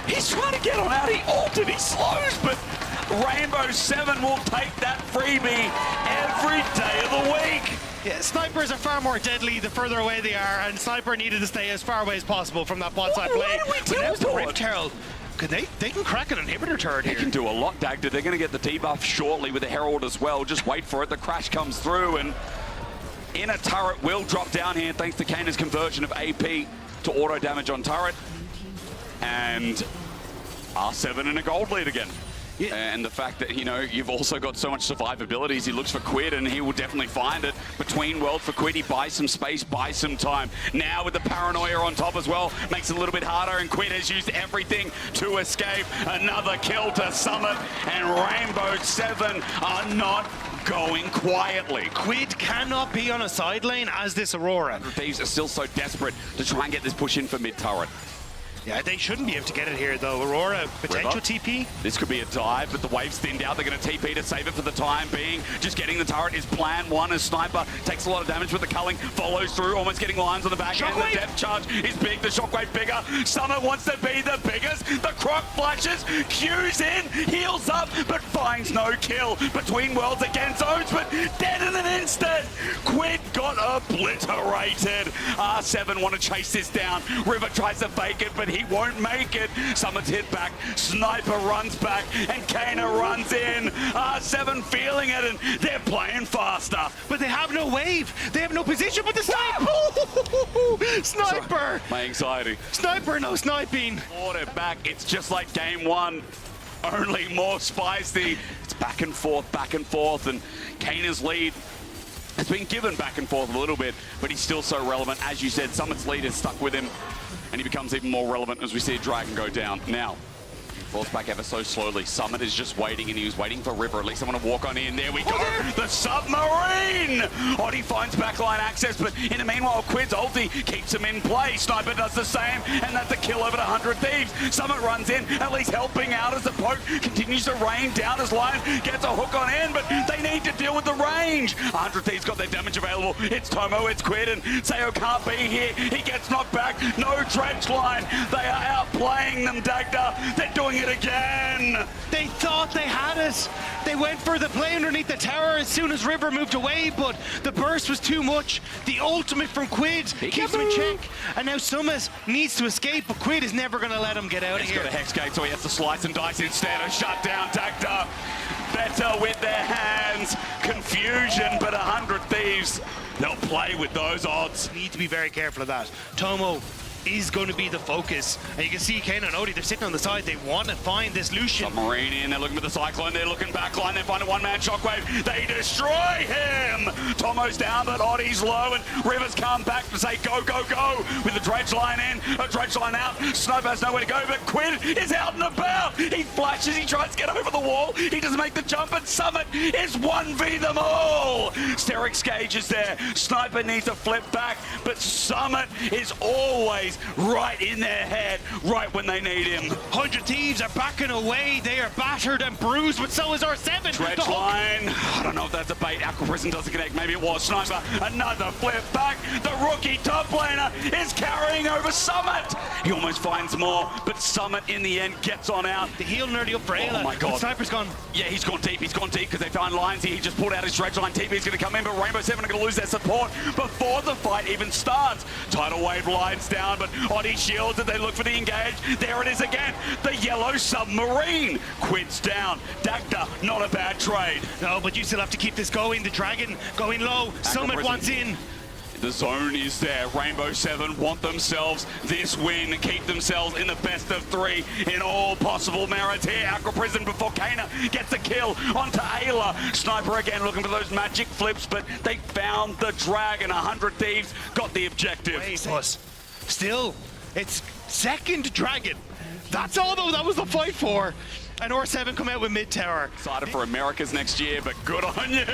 He's trying to get on out. He ulted, he slows, but Rainbow 7 will take that freebie every day of the week. Yeah, Snipers are far more deadly the further away they are, and Sniper needed to stay as far away as possible from that bot side play. Why do we But now's the teleport? Rift Herald. They can crack an inhibitor turret They here. can do a lot, Dagda. They're going to get the debuff shortly with the Herald as well. Just wait for it. The crash comes through, and inner turret will drop down here thanks to Kana's conversion of AP to auto damage on turret. And R7 in a gold lead again. And the fact that, you know, you've also got so much survivability as he looks for Quid, and he will definitely find it. Between world for Quid, he buys some space, buys some time. Now with the paranoia on top as well, makes it a little bit harder, and Quid has used everything to escape. Another kill to Summit, and Rainbow 7 are not going quietly. Quid cannot be on a side lane as this Aurora. Thieves are still so desperate to try and get this push in for mid-turret. Yeah, they shouldn't be able to get it here, though. Aurora, potential TP. This could be a dive, but the wave's thinned out. They're going to TP to save it for the time being. Just getting the turret is plan one as Sniper takes a lot of damage with the culling, follows through, almost getting lines on the back end. The depth charge is big, the shockwave bigger. Summit wants to be the biggest. The croc flashes, Q's in, heals up, but finds no kill. Between worlds again, zones, but dead in an instant. Quid got obliterated. R7 want to chase this down. River tries to fake it, but he won't make it. Summit's hit back, Sniper runs back, and Kana runs in. R7 feeling it, and they're playing faster. But they have no wave. They have no position, but the sniper! Sniper! Sorry, my anxiety. Sniper, no sniping. Fought it back. It's just like game one, only more spicy. It's back and forth, and Kana's lead has been given back and forth a little bit, but he's still so relevant. As you said, Summit's lead is stuck with him, and he becomes even more relevant as we see Dragon go down. Now, he falls back ever so slowly. Summit is just waiting, and he was waiting for River. At least I want to walk on in. There we go. The submarine! Oddie finds backline access, but in the meanwhile, Quid's ulti keeps him in play. Sniper does the same, and that's a kill over the 100 Thieves. Summit runs in, at least helping out as the poke continues to rain down as Lion gets a hook on in, but they need to deal with the range. 100 Thieves got their damage available. It's Tomo, it's Quid, and Sayo can't be here. He gets knocked back. No dredge line. They are outplaying them, Dagda. They're doing it again. They thought they had it. They went for the play underneath the tower as soon as River moved away, but the burst was too much. The ultimate from Quid keeps him in check, and now Summit needs to escape, but Quid is never going to let him get out of here. He's got a Hex Gate, so he has to slice and dice instead of shut down Dagda. Better with their hands. Confusion, but 100 Thieves, they'll play with those odds. Need to be very careful of that. Tomo is going to be the focus. And you can see Kane and Odie, they're sitting on the side. They want to find this Lucian. Submarine in, they're looking for the Cyclone, they're looking backline, they find a one-man shockwave, they destroy him! Tomo's down, but Odie's low, and Rivers come back to say go, go, go! With the dredge line in, a dredge line out, Sniper has nowhere to go, but Quid is out and about! He flashes, he tries to get over the wall, he doesn't make the jump, and Summit is 1v them all! Sterix Gage is there, Sniper needs to flip back, but Summit is always right in their head, right when they need him. 100 Thieves are backing away. They are battered and bruised, but so is R7. Dredge line. I don't know if that's a bait. Aqua Prison doesn't connect. Maybe it was. Sniper, another flip back. The rookie top laner is carrying over Summit. He almost finds more, but Summit in the end gets on out. The heal nearly up for Ayla. Oh my god. Sniper's gone. Yeah, he's gone deep because they found lines here. He just pulled out his dredge line. TP's going to come in, but Rainbow 7 are going to lose their support before the fight even starts. Tidal wave lines down, but Oddie shields and they look for the engage. There it is again. The yellow submarine. Quid's down. Dagda, not a bad trade. No, but you still have to keep this going. The Dragon going low. Summit wants in. The zone is there. Rainbow 7 want themselves this win, keep themselves in the best of three in all possible merits here. Aqua Prison before Kana gets the kill onto Ayla. Sniper again looking for those magic flips, but they found the Dragon. 100 Thieves got the objective. Wait, boss. Still, it's second Dragon. That's all though, that was the fight for. And R7 come out with mid-tower. Excited for Americas next year, but good on you.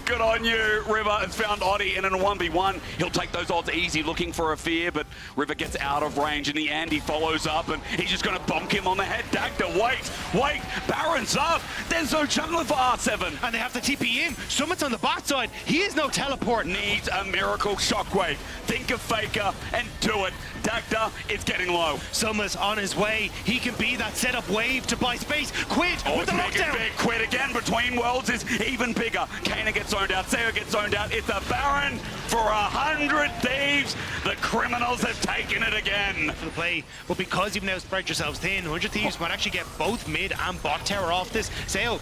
Good on you. River has found Oddie in a 1v1. He'll take those odds easy, looking for a fear, but River gets out of range. In the end, he follows up, and he's just going to bonk him on the head. Dagda, wait. Baron's up. There's no jungler for R7. And they have to TP in. Summit's on the bot side. He is no teleport. Needs a miracle shockwave. Think of Faker and do it. Dagda is getting low. Summit's on his way. He can be that setup wave to buy space. Quid with the lockdown. Big. Quid again between worlds is even bigger. Kana gets zoned out. Sayo gets zoned out. It's a Baron for 100 Thieves. The criminals have taken it again. For the play, but because you've now spread yourselves thin, 100 Thieves might actually get both mid and bot tower off this. Sayo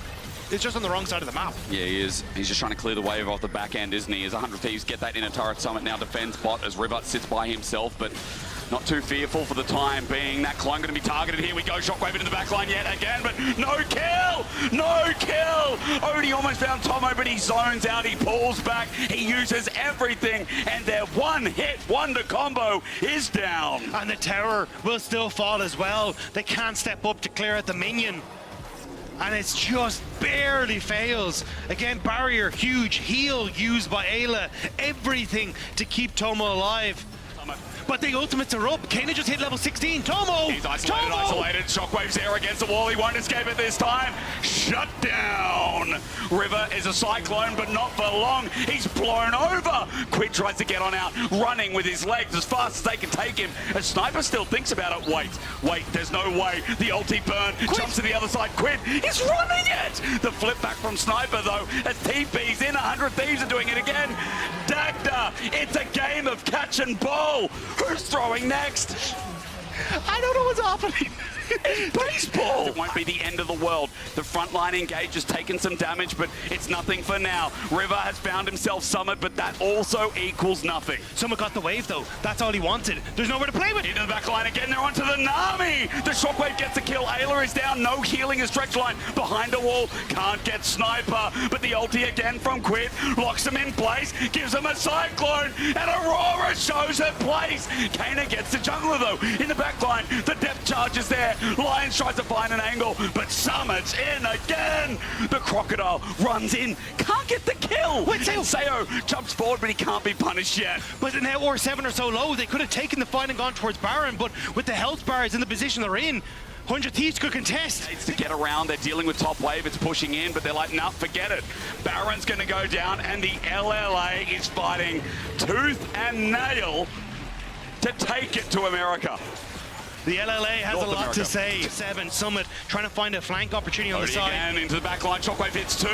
is just on the wrong side of the map. Yeah, he is. He's just trying to clear the wave off the back end, isn't he? As 100 Thieves get that inner turret, Summit now defends bot as River sits by himself, but not too fearful for the time being. That clone going to be targeted. Here we go. Shockwave into the back line yet again, but no kill! No kill! Odie almost found Tomo, but he zones out, he pulls back, he uses everything, and their one-hit wonder combo is down. And the tower will still fall as well. They can't step up to clear out the minion. And it's just barely fails. Again, barrier, huge, heal used by Ayla. Everything to keep Tomo alive. But the ultimates are up. Kana just hit level 16. Tomo! He's isolated. Shockwave's there against the wall. He won't escape it this time. Shut down. River is a cyclone, but not for long. He's blown over. Quid tries to get on out, running with his legs as fast as they can take him. A sniper still thinks about it. Wait, there's no way. The ulti burn, jumps to the other side. Quid is running it. The flip back from Sniper, though, as TP's in. 100 Thieves are doing it again. Dagda, it's a game of catch and ball. Who's throwing next? I don't know what's happening. Baseball! It won't be the end of the world. The frontline engage has taken some damage, but it's nothing for now. River has found himself Summit, but that also equals nothing. Someone got the wave, though. That's all he wanted. There's nowhere to play with. Into the back line again. They're onto the Nami. The Shockwave gets a kill. Ayla is down. No healing in stretch line. Behind a wall. Can't get Sniper. But the ulti again from Quid. Locks him in place. Gives him a Cyclone. And Aurora shows her place. Kana gets the jungler, though. In the back line. The depth charge is there. Lions tries to find an angle, but Summit's in again. The Crocodile runs in, can't get the kill. Wait, Sayo jumps forward, but he can't be punished yet. But now R7 are so low, they could have taken the fight and gone towards Baron, but with the health bars in the position they're in, 100 Thieves could contest. It's to get around, they're dealing with top wave, it's pushing in, but they're like, nah, forget it. Baron's gonna go down, and the LLA is fighting tooth and nail to take it to America. The LLA has North a lot America. to say. 7, Summit trying to find a flank opportunity on the side. Again into the back line. Shockwave hits 2.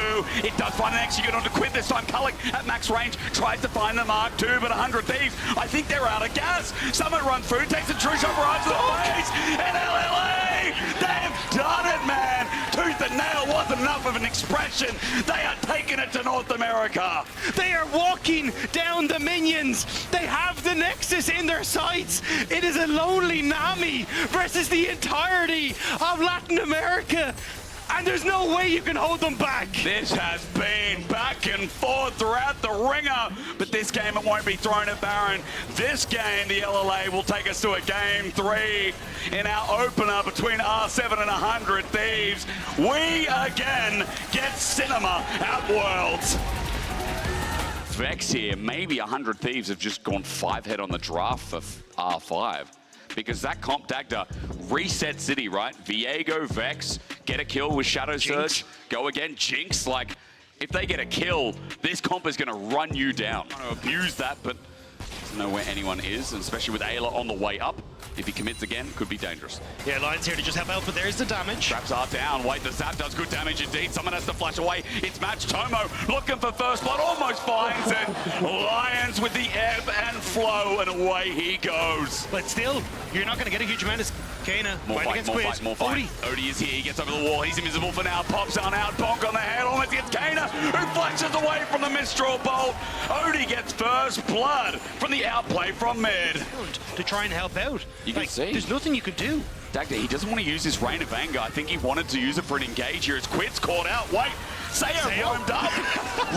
It does find an execute onto Quid this time. Kullik at max range tries to find the mark 2, but 100 Thieves. I think they're out of gas. Summit runs through, takes a true shot right to the face. And LLA, they've done it, man. Tooth and nail wasn't enough of an expression. They are taking it to North America. They are walking down the minions. They have the Nexus in their sights. It is a lonely Nami versus the entirety of Latin America. And there's no way you can hold them back. This has been back and forth throughout the ringer, but this game it won't be thrown at Baron. This game, the LLA will take us to a game 3 in our opener between R7 and 100 Thieves. We again get cinema at Worlds. Vex here, maybe 100 Thieves have just gone 5-head on the draft for R5. Because that comp Dagda reset City, right? Viego, Vex, get a kill with Shadow Surge, go again, Jinx. Like, if they get a kill, this comp is going to run you down. I don't abuse that, but doesn't know where anyone is, and especially with Ayla on the way up. If he commits again, could be dangerous. Yeah, Lions here to just help out, but there's the damage. Traps are down. Wait, the zap does good damage indeed. Someone has to flash away. It's Match Tomo looking for first blood, almost finds it. Lions with the ebb and flow, and away he goes. But still, you're not going to get a huge amount of Kana. More fight. Odie is here. He gets over the wall. He's invisible for now. Pops on out. Bonk on the head. Almost gets Kana, who flashes away from the Mistral Bolt. Odie gets first blood from the outplay from mid. To try and help out. You can see. There's nothing you could do. Dagda, he doesn't want to use his Rain of Anger. I think he wanted to use it for an engage here. His Quid's caught out. Wait, Sayo roamed up.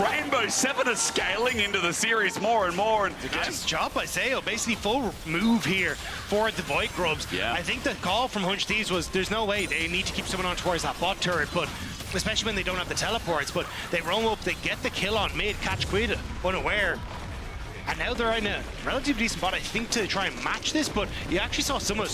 Rainbow 7 is scaling into the series more and more. And Nice job by Sayo. Basically full move here for the Void Grubs. Yeah. I think the call from 100 Thieves was there's no way. They need to keep someone on towards that bot turret, but especially when they don't have the teleports. But they roam up, they get the kill on mid, catch Quid unaware. And now they're in a relatively decent spot, I think, to try and match this, but you actually saw someone...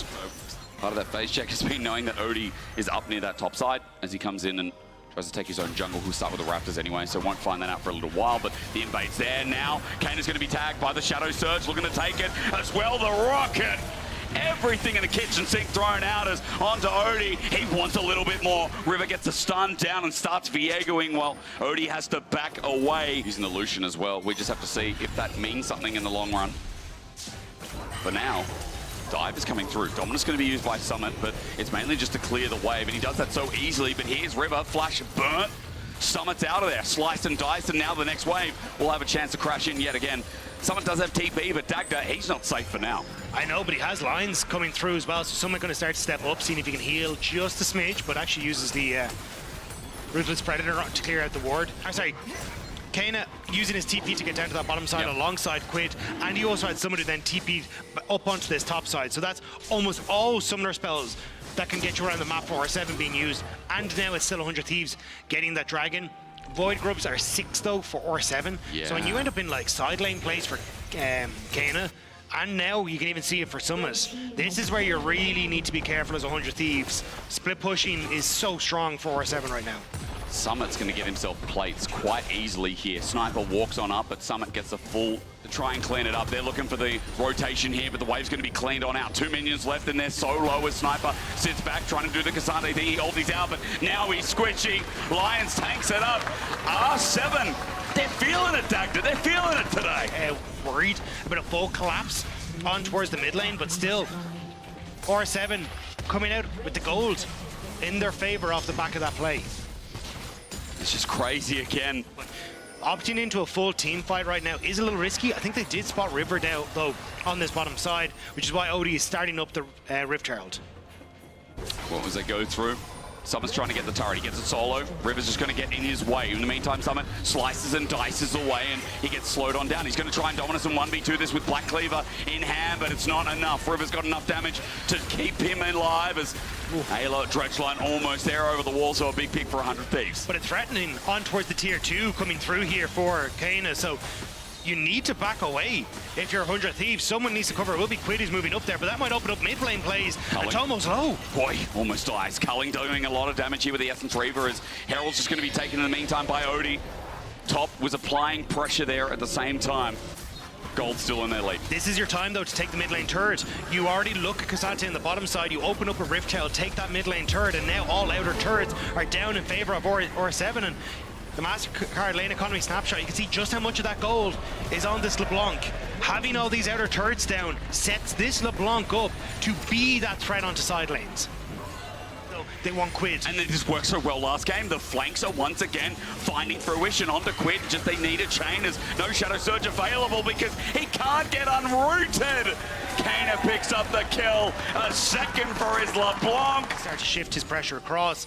Part of that phase check has been knowing that Odie is up near that top side as he comes in and tries to take his own jungle, who'll start with the Raptors anyway, so won't find that out for a little while, but the invade's there now. Kana's going to be tagged by the Shadow Surge, looking to take it as well. The Rocket! Everything in the kitchen sink thrown out as onto Odie. He wants a little bit more. River gets a stun down and starts Viegoing while Odie has to back away. Using the Lucian as well. We just have to see if that means something in the long run. For now, dive is coming through. Dominus going to be used by Summit, but it's mainly just to clear the wave, and he does that so easily. But here's River, flash burnt. Summit's out of there, sliced and diced, and now the next wave will have a chance to crash in yet again. Summit does have TP, but Dagda, he's not safe for now. I know, but he has lines coming through as well, so someone going to start to step up, seeing if he can heal just a smidge, but actually uses the Ruthless Predator to clear out the ward. I'm sorry, Kana using his TP to get down to that bottom side alongside Quid, and he also had someone who then TP'd up onto this top side. So that's almost all summoner spells that can get you around the map for R7 being used. And now it's still 100 Thieves getting that dragon. Void Grubs are 6 though for R7. So when you end up in like side lane plays for Kana, and now you can even see it for Summit, this is where you really need to be careful as 100 Thieves. Split pushing is so strong for R7 right now. Summit's going to get himself plates quite easily here. Sniper walks on up, but Summit gets a full to try and clean it up. They're looking for the rotation here, but the wave's going to be cleaned on out. 2 minions left, and they're so low as Sniper sits back trying to do the Cassandra thing. He ultis out, but now he's squishy. Lions tanks it up. R7, they're feeling it, Dagda. They're feeling it today. Worried about a full collapse on towards the mid lane, but still, R7 coming out with the gold in their favor off the back of that play. It's just crazy again. Opting into a full team fight right now is a little risky. I think they did spot River down, though, on this bottom side, which is why Odie is starting up the Rift Herald. What was they go through? Summit's trying to get the turret. He gets it solo. River's just going to get in his way. In the meantime, Summit slices and dices away, and he gets slowed on down. He's going to try and dominate and 1v2 this with Black Cleaver in hand, but it's not enough. River's got enough damage to keep him alive as Ayla Dredgeline almost there over the wall, so a big pick for 100 Thieves. But it's threatening on towards the tier 2 coming through here for Kana, so you need to back away if you're 100 Thieves. Someone needs to cover. It will be Quid who's moving up there, but that might open up mid lane plays. Culling. It's almost low. Boy, almost dies. Culling doing a lot of damage here with the Essence Reaver as Herald's just going to be taken in the meantime by Odie. Top was applying pressure there at the same time. Gold still in their lead. This is your time, though, to take the mid lane turret. You already look at Cassandra in the bottom side. You open up a Rift Herald, take that mid lane turret, and now all outer turrets are down in favor of R7. And the MasterCard lane economy snapshot, you can see just how much of that gold is on this LeBlanc. Having all these outer turrets down sets this LeBlanc up to be that threat onto side lanes. So they want Quid. And it just worked so well last game. The flanks are once again finding fruition onto Quid. Just they need a chain. There's no Shadow Surge available because he can't get unrooted. Kana picks up the kill. A second for his LeBlanc. Start to shift his pressure across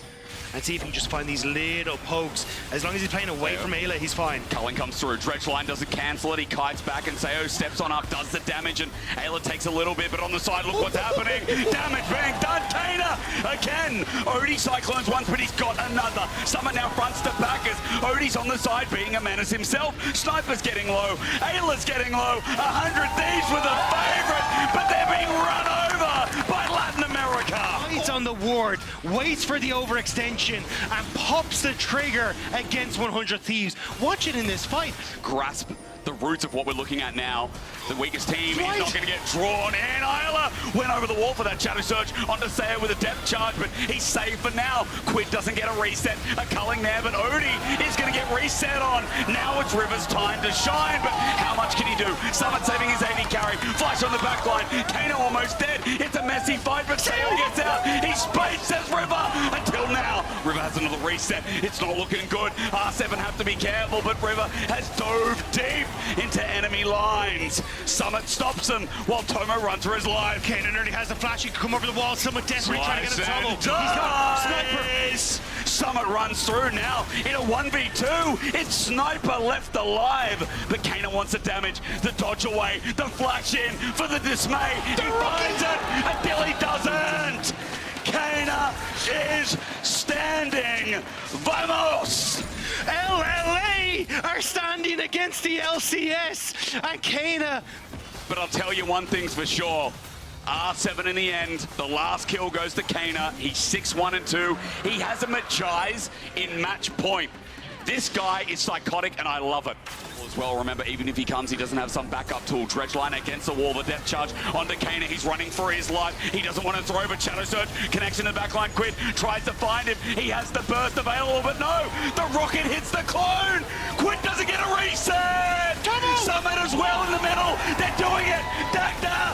and see if he can just find these little pokes. As long as he's playing away from Ayla, he's fine. Culling comes through. Dredgeline doesn't cancel it. He kites back, and Sayo steps on up, does the damage, and Ayla takes a little bit, but on the side, look what's happening. Damage being done. Kana again. Odie cyclones once, but he's got another. Summit now fronts to backers. Odie's on the side being a menace himself. Sniper's getting low. Ayla's getting low. 100 Thieves with a favorite, but they're being run over by Latin America. Waits on the ward, waits for the overextension, and pops the trigger against 100 Thieves. Watch it in this fight. Grasp the roots of what we're looking at now. The weakest team is not going to get drawn in. Ayla went over the wall for that Shadow Surge onto Sayo with a depth charge, but he's safe for now. Quid doesn't get a reset. A culling there, but Odie is going to get reset on. Now it's River's time to shine, but how much can he do? Summit saving his AD carry. Flash on the back line. Kano almost dead. It's a messy fight, but Sayo gets out. He spades, says River. Until now, River has another reset. It's not looking good. R7 have to be careful, but River has dove deep into enemy lines. Summit stops him while Tomo runs for his life. Kanan already has the flash. He can come over the wall. Someone desperately trying to get in trouble. He's got Sniper. Summit runs through now in a 1v2. It's Sniper left alive, but Kanan wants the damage. The dodge away, the flash in for the dismay. He finds it until he doesn't. Kana is standing. Vamos! LLA are standing against the LCS and Kana. But I'll tell you one thing's for sure. R7 in the end. The last kill goes to Kana. He's 6-1-2. He has him at Chais in match point. This guy is psychotic, and I love it. As well, remember, even if he comes, he doesn't have some backup tool. Dredgeline against the wall, the depth charge onto Kana. He's running for his life. He doesn't want to throw, but Shadow Surge connects in the backline. Quid tries to find him. He has the burst available, but no! The rocket hits the clone! Quid doesn't get a reset! Summit as well in the middle. They're doing it! Dagda!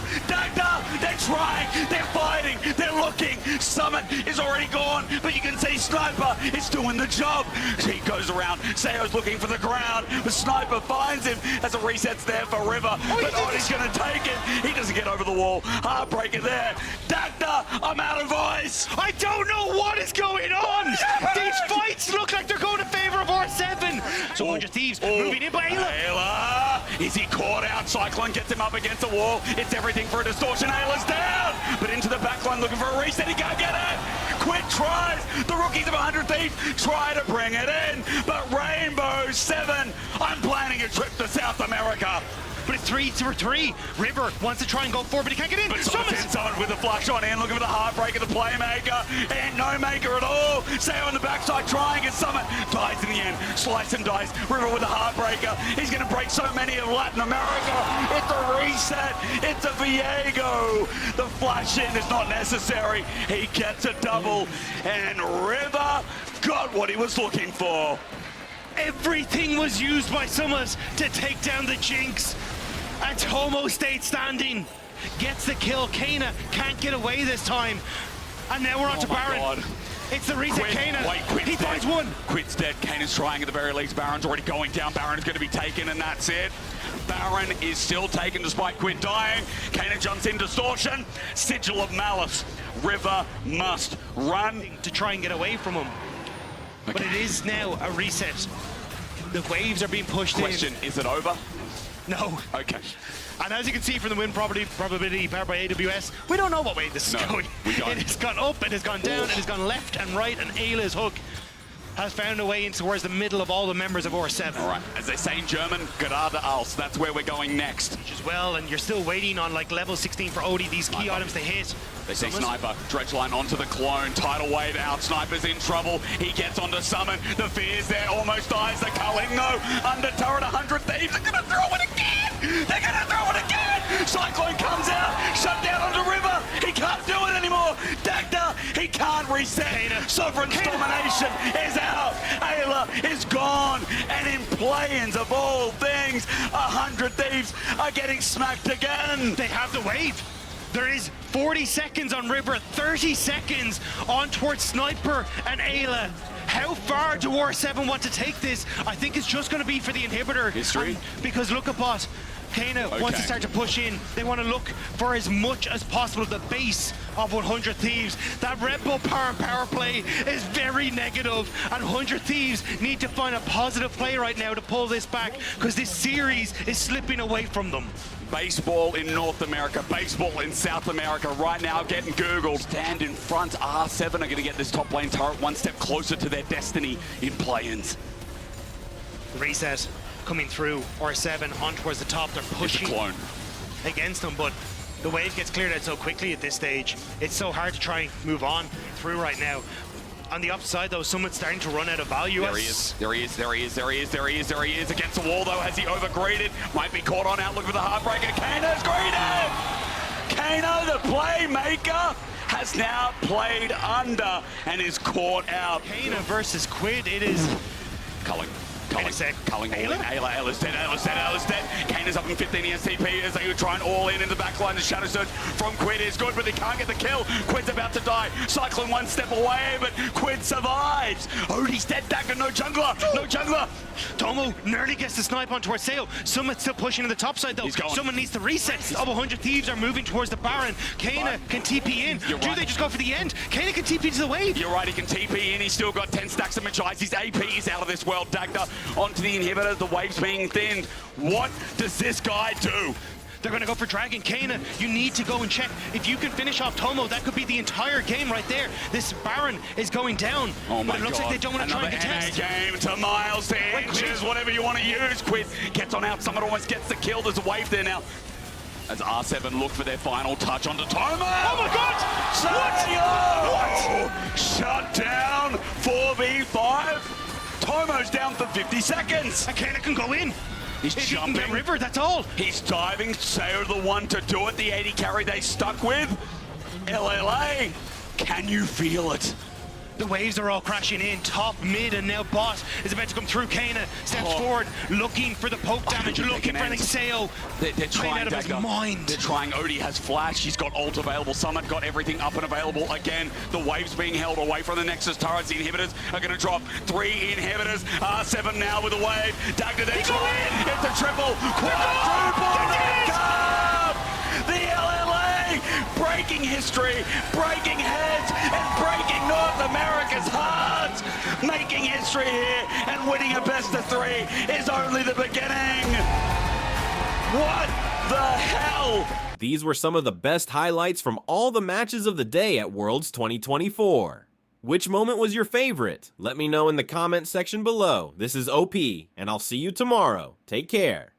They're trying! They're fighting! They're looking! blocking. Summit is already gone, but you can see Sniper is doing the job. He goes around. Seo's looking for the ground, but Sniper finds him as a reset's there for River. But Odie's going to take it. He doesn't get over the wall. Heartbreaker there. Dagda, I'm out of voice. I don't know what is going on. These fights look like they're going in favor of R7. So 100 Thieves moving in by Ayla. Ayla, is he caught out? Cyclone gets him up against the wall. It's everything for a distortion. Ayla's down, but into the backline looking for a reset. He can't get it. Quit tries. The rookies of 100 Thieves try to bring it in, but Rainbow 7, I'm planning a trip to South America. But it's 3-3. River wants to try and go forward, but he can't get in. But Summit with the flash on in, looking for the heartbreaker, the playmaker, and no maker at all. Sayo on the backside trying, and Summit dies in the end. Slice and dice. River with the heartbreaker. He's going to break so many of Latin America. It's a reset. It's a Viego. The flash in is not necessary. He gets a double, and River got what he was looking for. Everything was used by Summit to take down the Jinx. And Tomo stayed standing. Gets the kill. Kana can't get away this time. And now we're on to Baron. God. It's the reset. Kana. He finds one. Quid's dead. Kana's trying at the very least. Baron's already going down. Baron is going to be taken, and that's it. Baron is still taken despite Quid dying. Kana jumps in distortion. Sigil of Malice. River must run To try and get away from him. But it is now a reset. The waves are being pushed Question, is it over? in. No. Okay. And as you can see from the win probability powered by AWS, we don't know what way this is going. we don't. It has gone up, it has gone down, it has gone left and right, and Ayla's hook has found a way in towards the middle of all the members of R7. All right, as they say in German, gerade aus. That's where we're going next. Which is well, and you're still waiting on like level 16 for Odie, these key items to hit. They see Sniper, dredge line onto the clone, tidal wave out, Sniper's in trouble, he gets onto Summon, the fear's there, almost dies, the culling, no, under turret, 100 Thieves, they're gonna throw it again! They're gonna throw it again! Cyclone comes out, shut down onto River, he can't do it anymore! Dagda, he can't reset, Sovereign's domination is out, Ayla is gone, and in play-ins of all things, 100 Thieves are getting smacked again! They have the wave. There is 40 seconds on River, 30 seconds on towards Sniper and Ayla. How far do R7 want to take this? I think it's just going to be for the inhibitor. History. Because look at bot. Kana wants to start to push in. They want to look for as much as possible at the base of 100 Thieves. That Red Bull power play is very negative, and 100 Thieves need to find a positive play right now to pull this back, because this series is slipping away from them. Baseball in North America, baseball in South America right now getting Googled. Stand in front, R7 are going to get this top lane turret one step closer to their destiny in play-ins. Reset coming through, R7 on towards the top, they're pushing against them, but the wave gets cleared out so quickly at this stage. It's so hard to try and move on through right now. On the upside though, someone's starting to run out of value. There he is against the wall though. Has he overgreeded? Might be caught on out, look for the heartbreaker. Kano's greeted! Kano, the playmaker, has now played under and is caught out. Kana versus Quid, it is... Culling Culling all in. Ayla's dead. Kana's up in 15 ESTP as they try and all in the back line. The Shadow Surge from Quid is good, but they can't get the kill. Quid's about to die. Cyclone one step away, but Quid survives. Odie's dead, Dagger, no jungler. Tomo nearly gets the snipe on towards Sayo. Summit's still pushing to the top side though. Someone needs to reset. All 100 Thieves are moving towards the Baron. Kana can TP in. Do they just go for the end? Kana can TP to the wave. You're right, he can TP in. He's still got 10 stacks of Magi's. His AP is out of this world. Dagda onto the inhibitor. The wave's being thinned. What does this guy do? They're going to go for Dragon. Kana, you need to go and check. If you can finish off Tomo, that could be the entire game right there. This Baron is going down. Oh my but it looks like they don't want to try and contest. Game to Miles to inches, whatever you want to use. Quid gets on out. Someone almost gets the kill. There's a wave there now. As R7 look for their final touch onto Tomo. Oh my God! What? Shut down 4v5. Tomo's down for 50 seconds. And Kana can go in. He's jumping. Get River, that's all. He's diving. Sayo the one to do it. The 80 carry they stuck with. LLA, can you feel it? The waves are all crashing in, top, mid, and now bot is about to come through. Kana steps forward, looking for the poke damage, looking for the sail. They're Playing trying, out of his Dagger. mind. They're trying. Odie has flash. He's got ult available. Summit got everything up and available. Again, the waves being held away from the Nexus turrets. The inhibitors are going to drop 3 inhibitors. R7 now with the wave. Dagger then trying. It's a triple. Quadruple. The LLA breaking history, breaking heads, and breaking North America's hearts. Making history here and winning a best of 3 is only the beginning. What the hell? These were some of the best highlights from all the matches of the day at Worlds 2024. Which moment was your favorite? Let me know in the comment section below. This is OP, and I'll see you tomorrow. Take care.